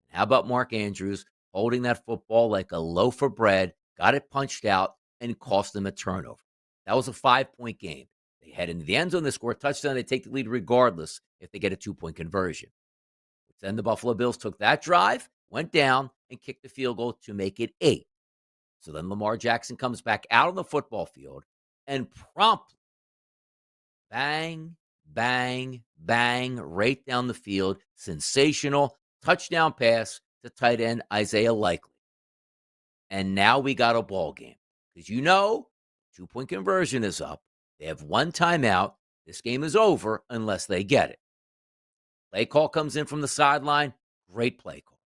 How about Mark Andrews holding that football like a loaf of bread, got it punched out, and cost them a turnover? That was a 5-point game. They head into the end zone, they score a touchdown, they take the lead regardless if they get a 2-point conversion. Then the Buffalo Bills took that drive, went down, and kicked the field goal to make it 8. So then Lamar Jackson comes back out on the football field and promptly, bang, bang, bang, right down the field, sensational touchdown pass to tight end Isaiah Likely. And now we got a ball game. Because 2-point conversion is up. They have 1 timeout. This game is over unless they get it. Play call comes in from the sideline. Great play call.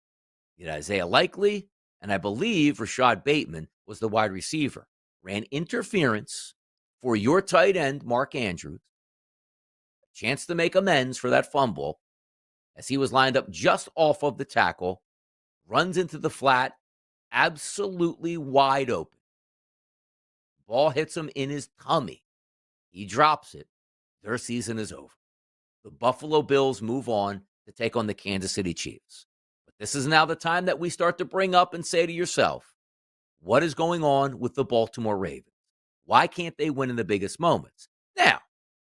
You had Isaiah Likely, and I believe Rashad Bateman was the wide receiver. Ran interference for your tight end, Mark Andrews. A chance to make amends for that fumble as he was lined up just off of the tackle. Runs into the flat, absolutely wide open. Ball hits him in his tummy. He drops it. Their season is over. The Buffalo Bills move on to take on the Kansas City Chiefs. But this is now the time that we start to bring up and say to yourself, what is going on with the Baltimore Ravens? Why can't they win in the biggest moments? Now,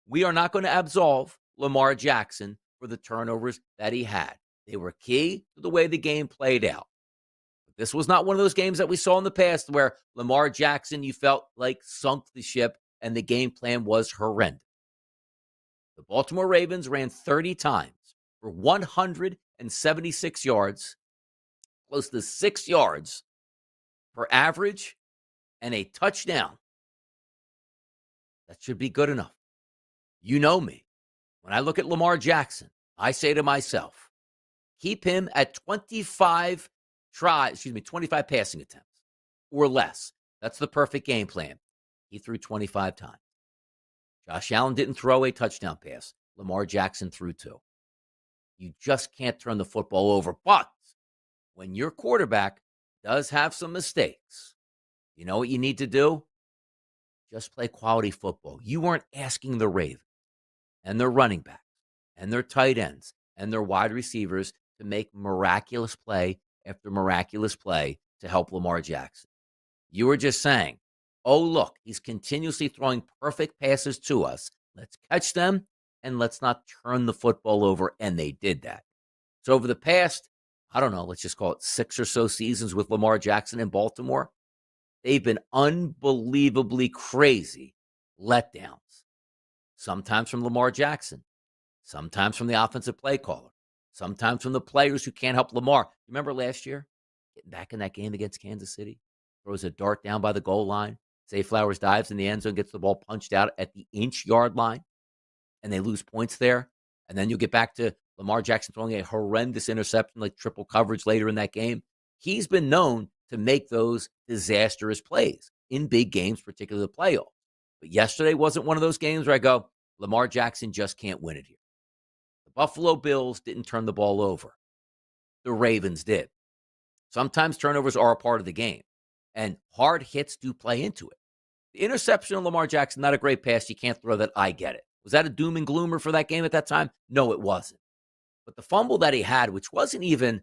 we are not going to absolve Lamar Jackson for the turnovers that he had. They were key to the way the game played out. But this was not one of those games that we saw in the past where Lamar Jackson, you felt like, sunk the ship and the game plan was horrendous. The Baltimore Ravens ran 30 times for 176 yards, close to 6 yards per average, and a touchdown. That should be good enough. You know me. When I look at Lamar Jackson, I say to myself, keep him at 25 passing attempts or less. That's the perfect game plan. He threw 25 times. Josh Allen didn't throw a touchdown pass. Lamar Jackson threw 2. You just can't turn the football over. But when your quarterback does have some mistakes, you know what you need to do? Just play quality football. You weren't asking the Ravens and their running backs and their tight ends and their wide receivers to make miraculous play after miraculous play to help Lamar Jackson. You were just saying, oh, look, he's continuously throwing perfect passes to us. Let's catch them, and let's not turn the football over, and they did that. So over the past, let's just call it 6 or so seasons with Lamar Jackson in Baltimore, they've been unbelievably crazy letdowns. Sometimes from Lamar Jackson, sometimes from the offensive play caller, sometimes from the players who can't help Lamar. Remember last year, getting back in that game against Kansas City? Throws a dart down by the goal line. Zay Flowers dives in the end zone, gets the ball punched out at the inch-yard line, and they lose points there. And then you'll get back to Lamar Jackson throwing a horrendous interception, like triple coverage later in that game. He's been known to make those disastrous plays in big games, particularly the playoffs. But yesterday wasn't one of those games where I go, Lamar Jackson just can't win it here. The Buffalo Bills didn't turn the ball over. The Ravens did. Sometimes turnovers are a part of the game, and hard hits do play into it. The interception of Lamar Jackson, not a great pass. You can't throw that. I get it. Was that a doom and gloomer for that game at that time? No, it wasn't. But the fumble that he had, which wasn't even,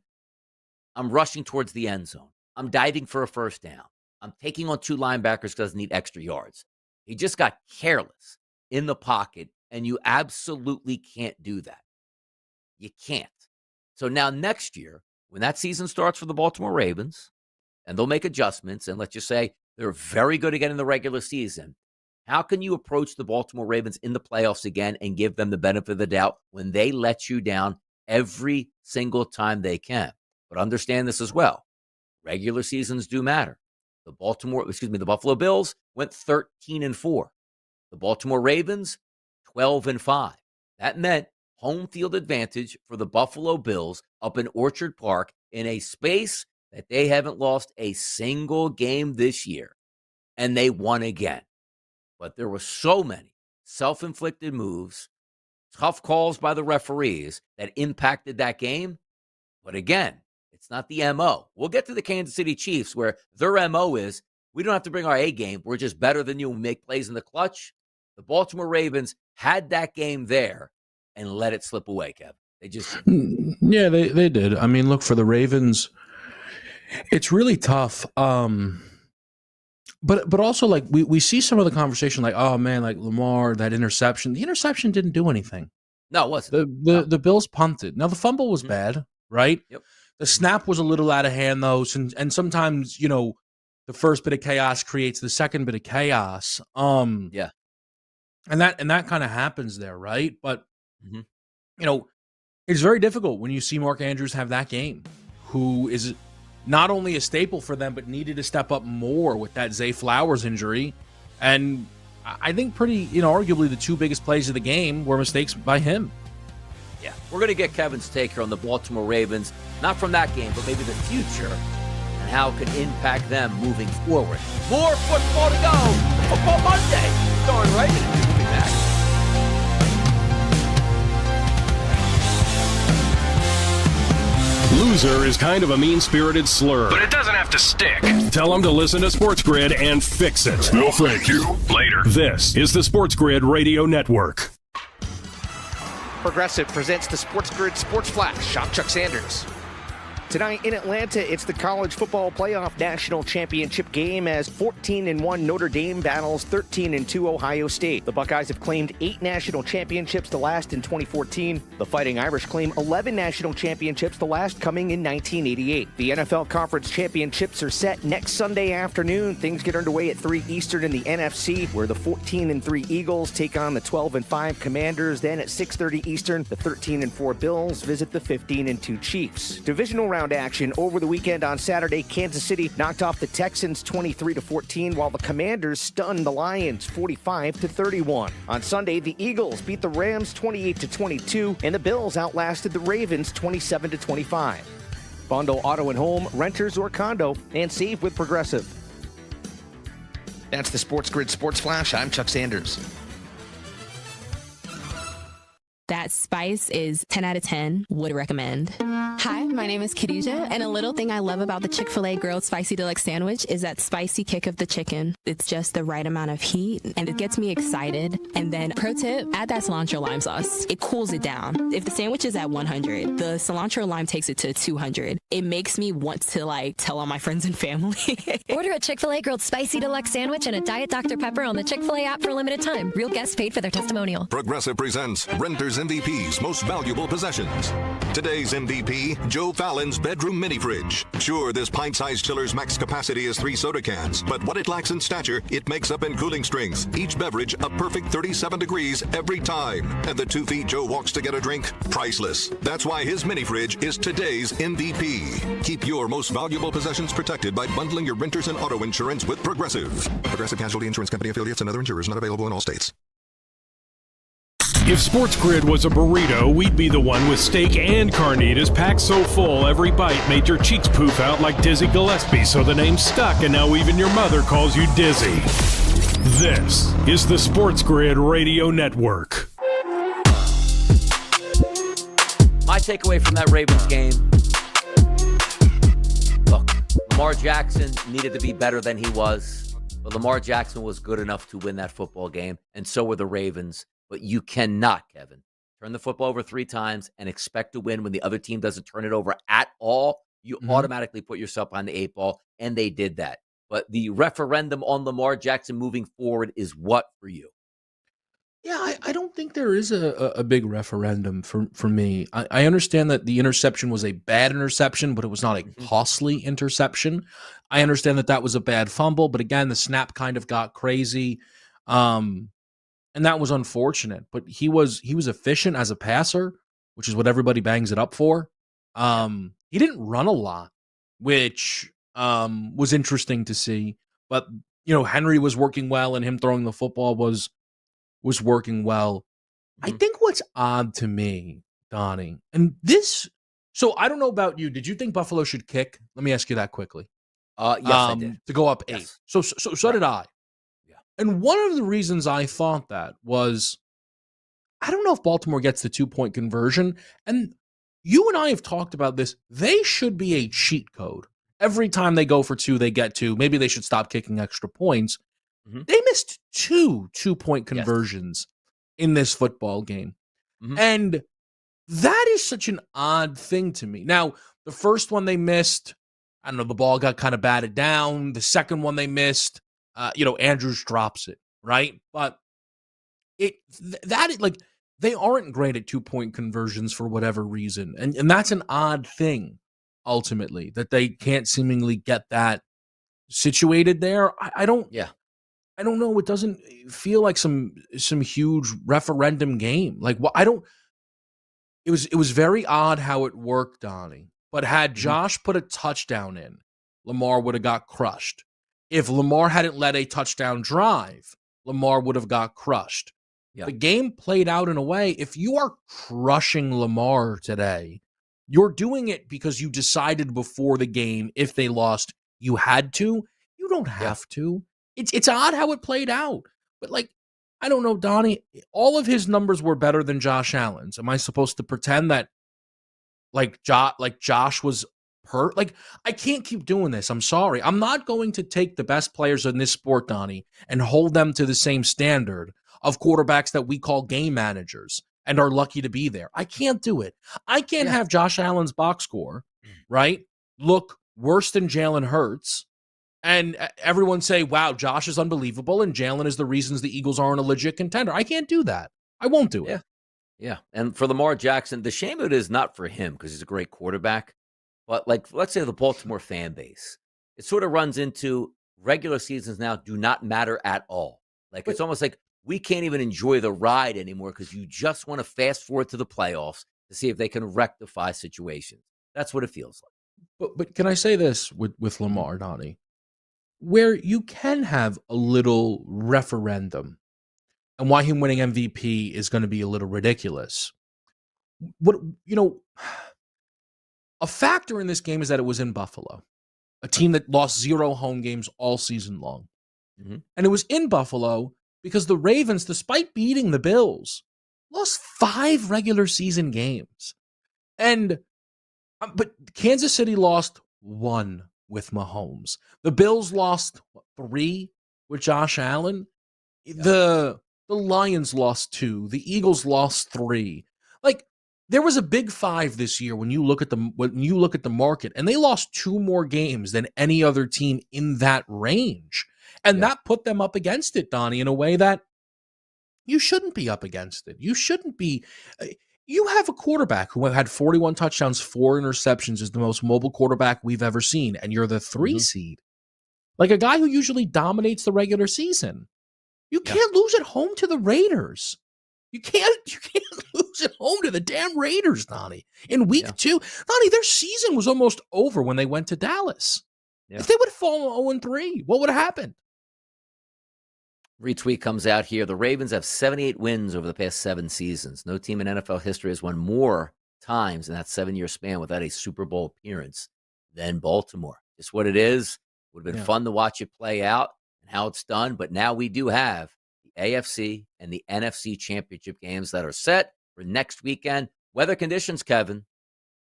I'm rushing towards the end zone. I'm diving for a first down. I'm taking on 2 linebackers because I need extra yards. He just got careless in the pocket, and you absolutely can't do that. You can't. So now next year, when that season starts for the Baltimore Ravens, and they'll make adjustments, and let's just say they're very good again in the regular season, How can you approach the Baltimore Ravens in the playoffs again and give them the benefit of the doubt when they let you down every single time they can? But understand this as well. Regular seasons do matter. The Buffalo Bills went 13-4. The Baltimore Ravens, 12-5. That meant home field advantage for the Buffalo Bills up in Orchard Park in a space that they haven't lost a single game this year. And they won again. But there were so many self-inflicted moves, tough calls by the referees that impacted that game. But again, it's not the MO. We'll get to the Kansas City Chiefs where their MO is, we don't have to bring our A game. We're just better than you and make plays in the clutch. The Baltimore Ravens had that game there and let it slip away, Kev. They just... Yeah, they did. I mean, look, for the Ravens, it's really tough. But also, like, we see some of the conversation, like, oh, man, like Lamar, that interception. The interception didn't do anything. No, it wasn't. The Bills punted. Now, the fumble was bad, right? Yep. The snap was a little out of hand, though, and sometimes, the first bit of chaos creates the second bit of chaos. Yeah. And that kind of happens there, right? But, it's very difficult when you see Mark Andrews have that game, who is not only a staple for them, but needed to step up more with that Zay Flowers injury. And I think pretty, arguably the two biggest plays of the game were mistakes by him. Yeah, we're going to get Kevin's take here on the Baltimore Ravens, not from that game, but maybe the future and how it could impact them moving forward. More football to go. Football Monday. Starring right in. We'll be back. Loser is kind of a mean-spirited slur. But it doesn't have to stick. Tell them to listen to SportsGrid and fix it. No, thank you. Later. This is the SportsGrid Radio Network. Progressive presents the SportsGrid Sports Flash. Shop Chuck Sanders. Tonight in Atlanta, it's the College Football Playoff National Championship game as 14-1 Notre Dame battles 13-2 Ohio State. The Buckeyes have claimed 8 national championships, the last in 2014. The Fighting Irish claim 11 national championships, the last coming in 1988. The NFL Conference Championships are set next Sunday afternoon. Things get underway at 3 Eastern in the NFC, where the 14-3 Eagles take on the 12-5 Commanders. Then at 6:30 Eastern, the 13-4 Bills visit the 15-2 Chiefs. Divisional round action over the weekend on Saturday. Kansas City knocked off the Texans 23-14, while the Commanders stunned the Lions 45-31. On Sunday, the Eagles beat the Rams 28-22, and the Bills outlasted the Ravens 27-25. Bundle auto and home, renters or condo, and save with Progressive. That's the SportsGrid Sports Flash. I'm Chuck Sanders. That spice is 10 out of 10. Would recommend. Hi, my name is Khadijah, and a little thing I love about the Chick-fil-A Grilled Spicy Deluxe Sandwich is that spicy kick of the chicken. It's just the right amount of heat, and it gets me excited. And then, pro tip, add that cilantro lime sauce. It cools it down. If the sandwich is at 100, the cilantro lime takes it to 200. It makes me want to, tell all my friends and family. Order a Chick-fil-A Grilled Spicy Deluxe Sandwich and a Diet Dr. Pepper on the Chick-fil-A app for a limited time. Real guests paid for their testimonial. Progressive presents Renter's MVP's Most Valuable Possessions. Today's MVP, Joe Fallon's bedroom mini fridge. Sure, this pint-sized chiller's max capacity is 3 soda cans, but what it lacks in stature, it makes up in cooling strength. Each beverage a perfect 37 degrees every time. And the 2 feet Joe walks to get a drink, priceless. That's why his mini fridge is today's MVP. Keep your most valuable possessions protected by bundling your renters and auto insurance with Progressive. Progressive Casualty Insurance Company affiliates and other insurers not available in all states. If SportsGrid was a burrito, we'd be the one with steak and carnitas packed so full every bite made your cheeks poof out like Dizzy Gillespie, so the name's stuck and now even your mother calls you Dizzy. This is the SportsGrid Radio Network. My takeaway from that Ravens game, look, Lamar Jackson needed to be better than he was, but Lamar Jackson was good enough to win that football game, and so were the Ravens. But you cannot, Kevin, turn the football over 3 times and expect to win when the other team doesn't turn it over at all. You automatically put yourself behind the 8 ball, and they did that. But the referendum on Lamar Jackson moving forward is what for you? Yeah, I don't think there is a big referendum for me. I understand that the interception was a bad interception, but it was not a costly interception. I understand that was a bad fumble, but again, the snap kind of got crazy. And that was unfortunate. But he was efficient as a passer, which is what everybody bangs it up for. He didn't run a lot, which was interesting to see. But Henry was working well, and him throwing the football was working well. I think what's odd to me, Donnie, and this. So I don't know about you. Did you think Buffalo should kick? Let me ask you that quickly. Yes, I did. To go up 8. Yes. So did I. Yeah. And one of the reasons I thought that was, I don't know if Baltimore gets the 2-point conversion. And you and I have talked about this. They should be a cheat code. Every time they go for 2, they get 2. Maybe they should stop kicking extra points. They missed 2 2-point conversions in this football game. And that is such an odd thing to me. Now, the first one they missed, I don't know, the ball got kind of batted down. The second one they missed, Andrews drops it, right? But they aren't great at 2-point conversions for whatever reason. And that's an odd thing, ultimately, that they can't seemingly get that situated there. I don't know. It doesn't feel like some huge referendum game. It was very odd how it worked, Donnie. But had Josh put a touchdown in, Lamar would have got crushed. If Lamar hadn't led a touchdown drive, Lamar would have got crushed. Yeah. The game played out in a way, if you are crushing Lamar today, you're doing it because you decided before the game, if they lost, you had to. You don't have to. It's odd how it played out. But I don't know, Donnie, all of his numbers were better than Josh Allen's. Am I supposed to pretend that Josh was hurt? I can't keep doing this. I'm sorry. I'm not going to take the best players in this sport, Donnie, and hold them to the same standard of quarterbacks that we call game managers and are lucky to be there. I can't do it. I can't have Josh Allen's box score, right, look worse than Jalen Hurts, and everyone say, wow, Josh is unbelievable, and Jalen is the reasons the Eagles aren't a legit contender. I can't do that. I won't do it. Yeah. And for Lamar Jackson, the shame of it is not for him because he's a great quarterback. But let's say the Baltimore fan base, it sort of runs into regular seasons now do not matter at all. It's almost like we can't even enjoy the ride anymore because you just want to fast forward to the playoffs to see if they can rectify situations. That's what it feels like. But can I say this with Lamar, Donnie? Where you can have a little referendum and why him winning MVP is going to be a little ridiculous. A factor in this game is that it was in Buffalo, a team that lost 0 home games all season long. And it was in Buffalo because the Ravens, despite beating the Bills, lost 5 regular season games. But Kansas City lost 1 with Mahomes. The Bills lost 3 with Josh Allen. The Lions lost 2. The Eagles lost 3. There was a big 5 this year when you look at the market, and they lost 2 more games than any other team in that range. And that put them up against it, Donnie, in a way that you shouldn't be up against it. You shouldn't be. You have a quarterback who had 41 touchdowns, 4 interceptions, is the most mobile quarterback we've ever seen, and you're the 3 seed. A guy who usually dominates the regular season. You can't lose at home to the Raiders. You can't lose at home to the damn Raiders, Donnie. In week 2, Donnie, their season was almost over when they went to Dallas. If they would have fallen 0-3, what would have happened? Retweet comes out here. The Ravens have 78 wins over the past 7 seasons. No team in NFL history has won more times in that 7-year span without a Super Bowl appearance than Baltimore. Just what it is. Would have been fun to watch it play out and how it's done. But now we do have the AFC and the NFC championship games that are set for next weekend. Weather conditions, Kevin,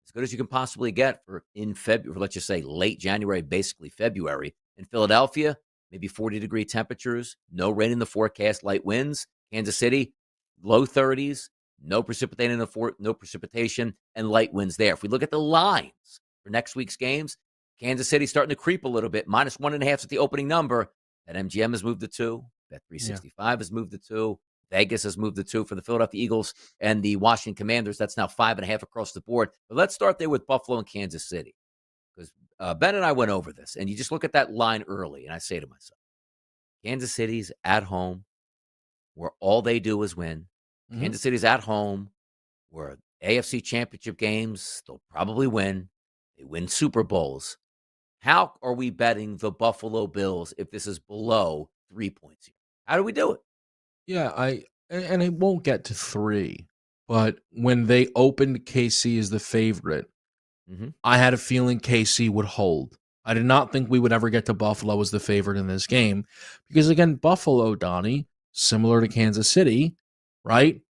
as good as you can possibly get for in February, let's just say late January, basically February. In Philadelphia, maybe 40-degree temperatures, no rain in the forecast, light winds. Kansas City, low 30s, no precipitation, and light winds there. If we look at the lines for next week's games, Kansas City starting to creep a little bit, -1.5 at the opening number. That MGM has moved to 2. Bet 365 has moved to 2. Vegas has moved to 2 for the Philadelphia Eagles and the Washington Commanders. That's now 5.5 across the board. But let's start there with Buffalo and Kansas City. Because Ben and I went over this, and you just look at that line early, and I say to myself, Kansas City's at home. where all they do is win. Kansas City's at home, where AFC championship games, they'll probably win. They win Super Bowls. How are we betting the Buffalo Bills if this is below 3 points here? How do we do it? Yeah, and it won't get to 3, but when they opened KC as the favorite, I had a feeling KC would hold. I did not think we would ever get to Buffalo as the favorite in this game because, again, Buffalo, Donnie, similar to Kansas City, right?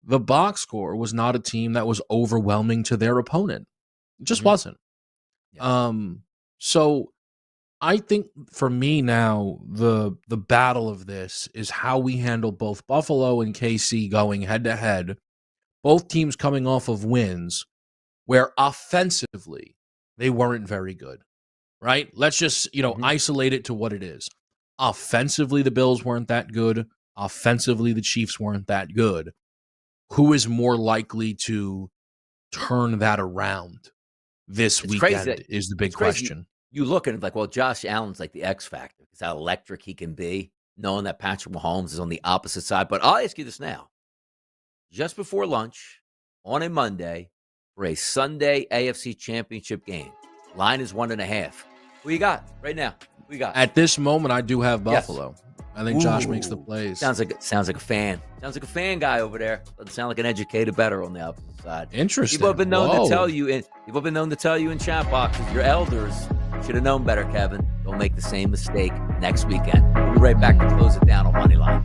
The box score was not a team that was overwhelming to their opponent. It just wasn't. Yeah. So I think for me now, the battle of this is how we handle both Buffalo and KC going head-to-head, both teams coming off of wins where offensively they weren't very good, right? Let's just, isolate it to what it is. Offensively, the Bills weren't that good. Offensively, the Chiefs weren't that good. Who is more likely to turn that around this weekend is the big question. You look at it like, well, Josh Allen's like the X factor. It's how electric he can be, knowing that Patrick Mahomes is on the opposite side. But I'll ask you this now. Just before lunch on a Monday for a Sunday AFC championship game, line is 1.5. Who you got right now? Who you got? At this moment, I do have Buffalo. Yes. I think Josh makes the plays. Sounds like a fan. Sounds like a fan guy over there. Doesn't sound like an educated bettor on the opposite side. Interesting. People have been known to tell you in chat boxes, your elders should have known better, Kevin. Don't make the same mistake next weekend. We'll be right back to close it down on Moneyline.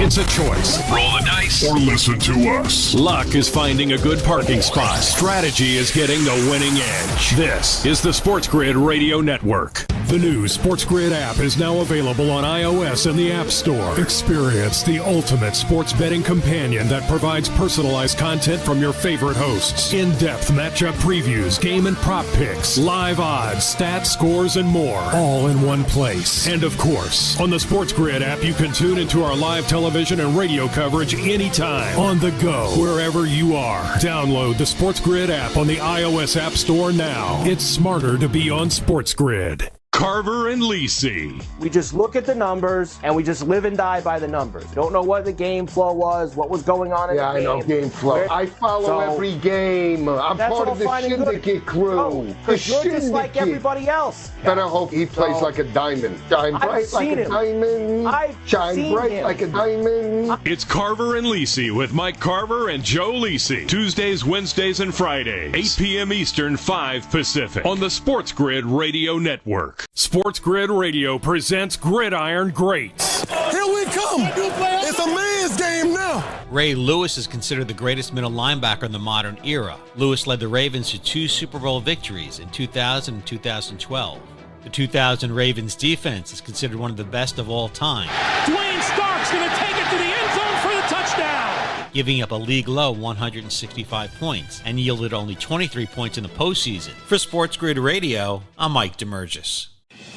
It's a choice. Roll the dice or listen to us. Luck is finding a good parking spot. Strategy is getting the winning edge. This is the SportsGrid Radio Network. The new SportsGrid app is now available on iOS and the App Store. Experience the ultimate sports betting companion that provides personalized content from your favorite hosts. In-depth matchup previews, game and prop picks, live odds, stats, scores, and more. All in one place. And of course, on the SportsGrid app, you can tune into our live television and radio coverage anytime, on the go, wherever you are. Download the SportsGrid app on the iOS App Store now. It's smarter to be on SportsGrid. Carver and Lisi. We just look at the numbers and we just live and die by the numbers. Don't know what the game flow was, what was going on in the game. I know game flow. I follow every game. I'm part of the syndicate crew. Because you're just like everybody else. Better hope he plays like a diamond. Shine bright like a diamond. Shine bright like a diamond. It's Carver and Lisi with Mike Carver and Joe Lisi. Tuesdays, Wednesdays, and Fridays. 8 p.m. Eastern, 5 Pacific. On the SportsGrid Radio Network. SportsGrid Radio presents Gridiron Greats. Here we come. It's a man's game now. Ray Lewis is considered the greatest middle linebacker in the modern era. Lewis led the Ravens to 2 Super Bowl victories in 2000 and 2012. The 2000 Ravens defense is considered one of the best of all time. Dwayne Stark's going to take it to the end zone for the touchdown. Giving up a league-low 165 points and yielded only 23 points in the postseason. For SportsGrid Radio, I'm Mike DeMurgis.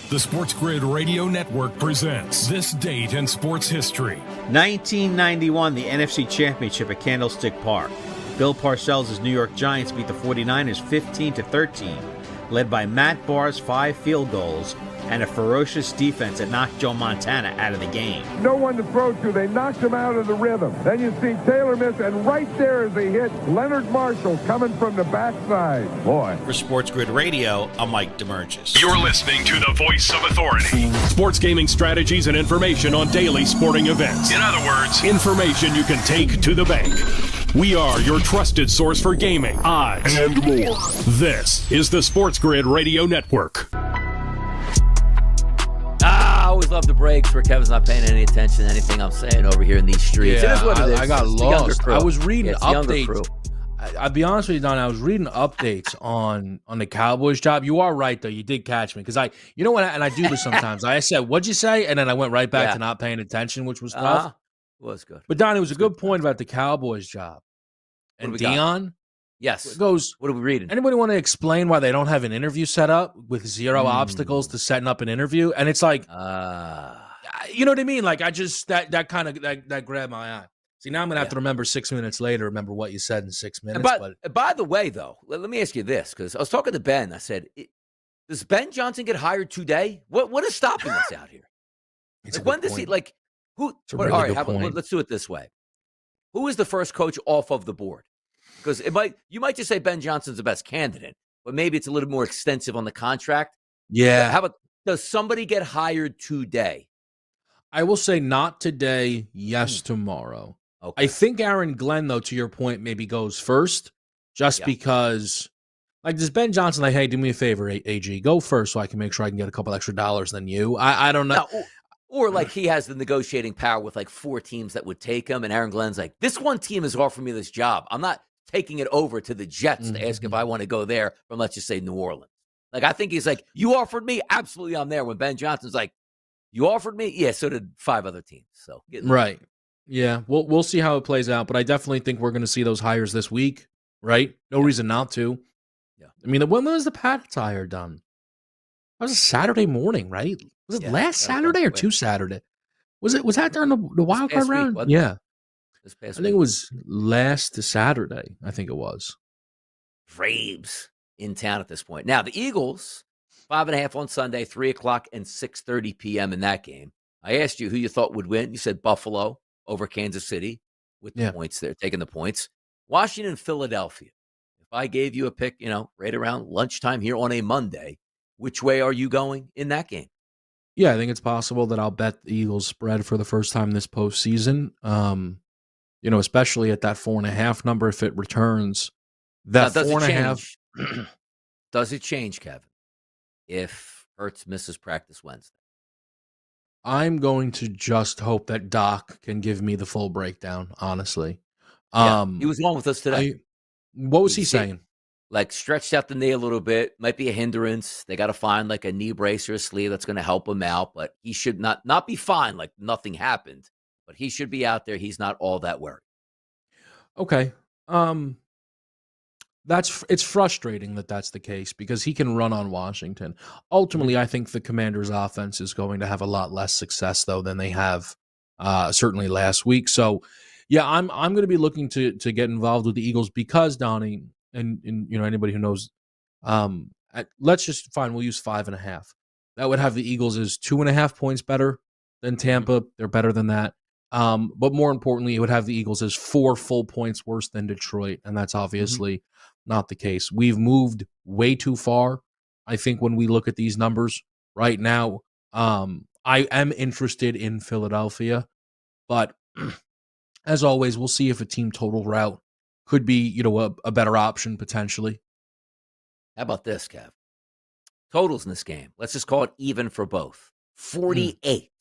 The SportsGrid Radio Network presents This Date in Sports History. 1991, the NFC Championship at Candlestick Park. Bill Parcells' New York Giants beat the 49ers 15-13, led by Matt Barr's 5 field goals and a ferocious defense that knocked Joe Montana out of the game. No one to throw to. They knocked him out of the rhythm. Then you see Taylor miss, and right there is a hit. Leonard Marshall coming from the backside. Boy. For SportsGrid Radio, I'm Mike DeMurgis. You're listening to the voice of authority. Sports gaming strategies and information on daily sporting events. In other words, information you can take to the bank. We are your trusted source for gaming, odds, and more. This is the SportsGrid Radio Network. I always love the breaks where Kevin's not paying any attention to anything I'm saying over here in these streets. Yeah, it is what it is. I got lost. I was reading updates. I'll be honest with you, Don. I was reading updates on the Cowboys job. You are right, though. You did catch me because you know what? And I do this sometimes. I said, "What'd you say?" And then I went right back to not paying attention, which was tough. It was good. But Don, it was a good point about the Cowboys job. And Dion. Yes. Goes, what are we reading? Anybody want to explain why they don't have an interview set up with 0 obstacles to setting up an interview? And it's like, you know what I mean? Like, I just, that kind of, that grabbed my eye. See, now I'm going to have to remember 6 minutes later, remember what you said in 6 minutes. By the way, though, let me ask you this, because I was talking to Ben. I said, does Ben Johnson get hired today? What is stopping us out here? Like, when does he, like, who? All right, let's do it this way. Who is the first coach off of the board? Because you might just say Ben Johnson's the best candidate, but maybe it's a little more extensive on the contract. Yeah. How about, does somebody get hired today? I will say not today, yes, tomorrow. Okay. I think Aaron Glenn, though, to your point, maybe goes first, just because, like, does Ben Johnson, like, hey, do me a favor, AG, go first so I can make sure I can get a couple extra dollars than you? I don't know. No, or like he has the negotiating power with like 4 teams that would take him, and Aaron Glenn's like, this one team is offering me this job. I'm not taking it over to the Jets to ask if I want to go there from, let's just say, New Orleans. Like, I think he's like, you offered me? Absolutely, I'm there. When Ben Johnson's like, you offered me? Yeah, so did 5 other teams. So right. Yeah, we'll see how it plays out, but I definitely think we're going to see those hires this week, right? No reason not to. Yeah. I mean, when was the Pats hire done? That was a Saturday morning, right? Was it last Saturday or 2 Saturday? Was that during the wild card round? Yeah. This past I think it was last Saturday. I think it was. Braves in town at this point. Now, the Eagles, 5.5 on Sunday, 3 o'clock and 6:30 p.m. in that game. I asked you who you thought would win. You said Buffalo over Kansas City with the points there, taking the points. Washington, Philadelphia. If I gave you a pick, right around lunchtime here on a Monday, which way are you going in that game? Yeah, I think it's possible that I'll bet the Eagles spread for the first time this postseason. Especially at that 4.5 number if it returns. That 4.5. Does it change, Kevin, if Hurts misses practice Wednesday? I'm going to just hope that Doc can give me the full breakdown, honestly. He was on with us today. What was he saying? Like, stretched out the knee a little bit. Might be a hindrance. They got to find like a knee brace or a sleeve that's going to help him out. But he should not be fine, like nothing happened. But he should be out there. He's not all that worried. Okay. It's frustrating that that's the case because he can run on Washington. Ultimately, I think the Commanders' offense is going to have a lot less success though than they have certainly last week. So, yeah, I'm going to be looking to get involved with the Eagles because Donnie and anybody who knows, let's just fine. We'll use 5.5. That would have the Eagles as 2.5 points better than Tampa. They're better than that. But more importantly, it would have the Eagles as 4 full points worse than Detroit, and that's obviously not the case. We've moved way too far, I think, when we look at these numbers right now. I am interested in Philadelphia, but as always, we'll see if a team total route could be, a better option potentially. How about this, Kev? Totals in this game. Let's just call it even for both. 48.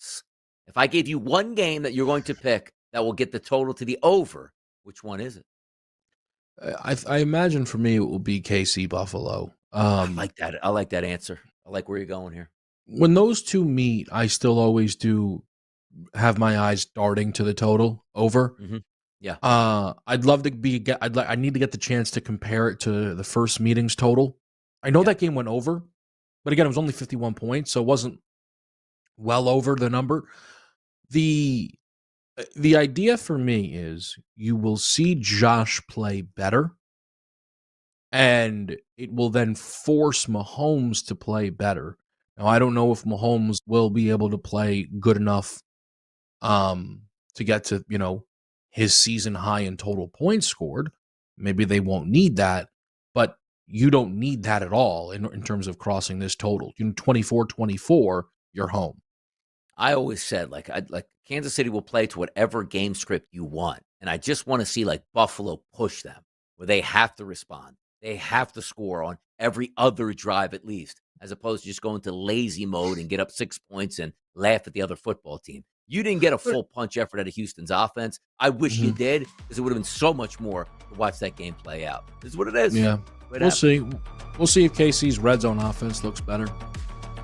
If I gave you one game that you're going to pick that will get the total to the over, which one is it? I imagine for me it will be KC Buffalo. I like that. I like that answer. I like where you're going here. When those two meet, I still always do have my eyes darting to the total over. Yeah. I'd love to I need to get the chance to compare it to the first meeting's total. I know that game went over, but again, it was only 51 points, so it wasn't well over the number. The idea for me is you will see Josh play better, and it will then force Mahomes to play better. Now, I don't know if Mahomes will be able to play good enough to get to, his season high in total points scored. Maybe they won't need that, but you don't need that at all in terms of crossing this total. 24-24, you're home. I always said, like Kansas City will play to whatever game script you want. And I just want to see like Buffalo push them where they have to respond. They have to score on every other drive at least, as opposed to just going to lazy mode and get up 6 points and laugh at the other football team. You didn't get a full punch effort out of Houston's offense. I wish you did, because it would have been so much more to watch that game play out. This is what it is. Yeah, we'll see. We'll see if KC's red zone offense looks better.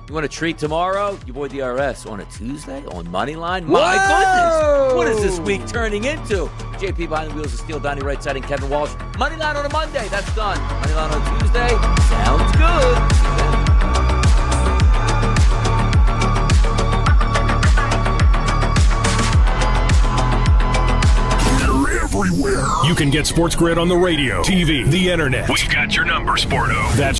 You want a treat tomorrow? Your boy DRS on a Tuesday on Moneyline? My goodness! What is this week turning into? JP behind the wheels of steel, Donnie right side, and Kevin Walsh. Moneyline on a Monday. That's done. Moneyline on a Tuesday. Sounds good. can get SportsGrid on the radio, TV, the internet. We got your number, Sporto. That's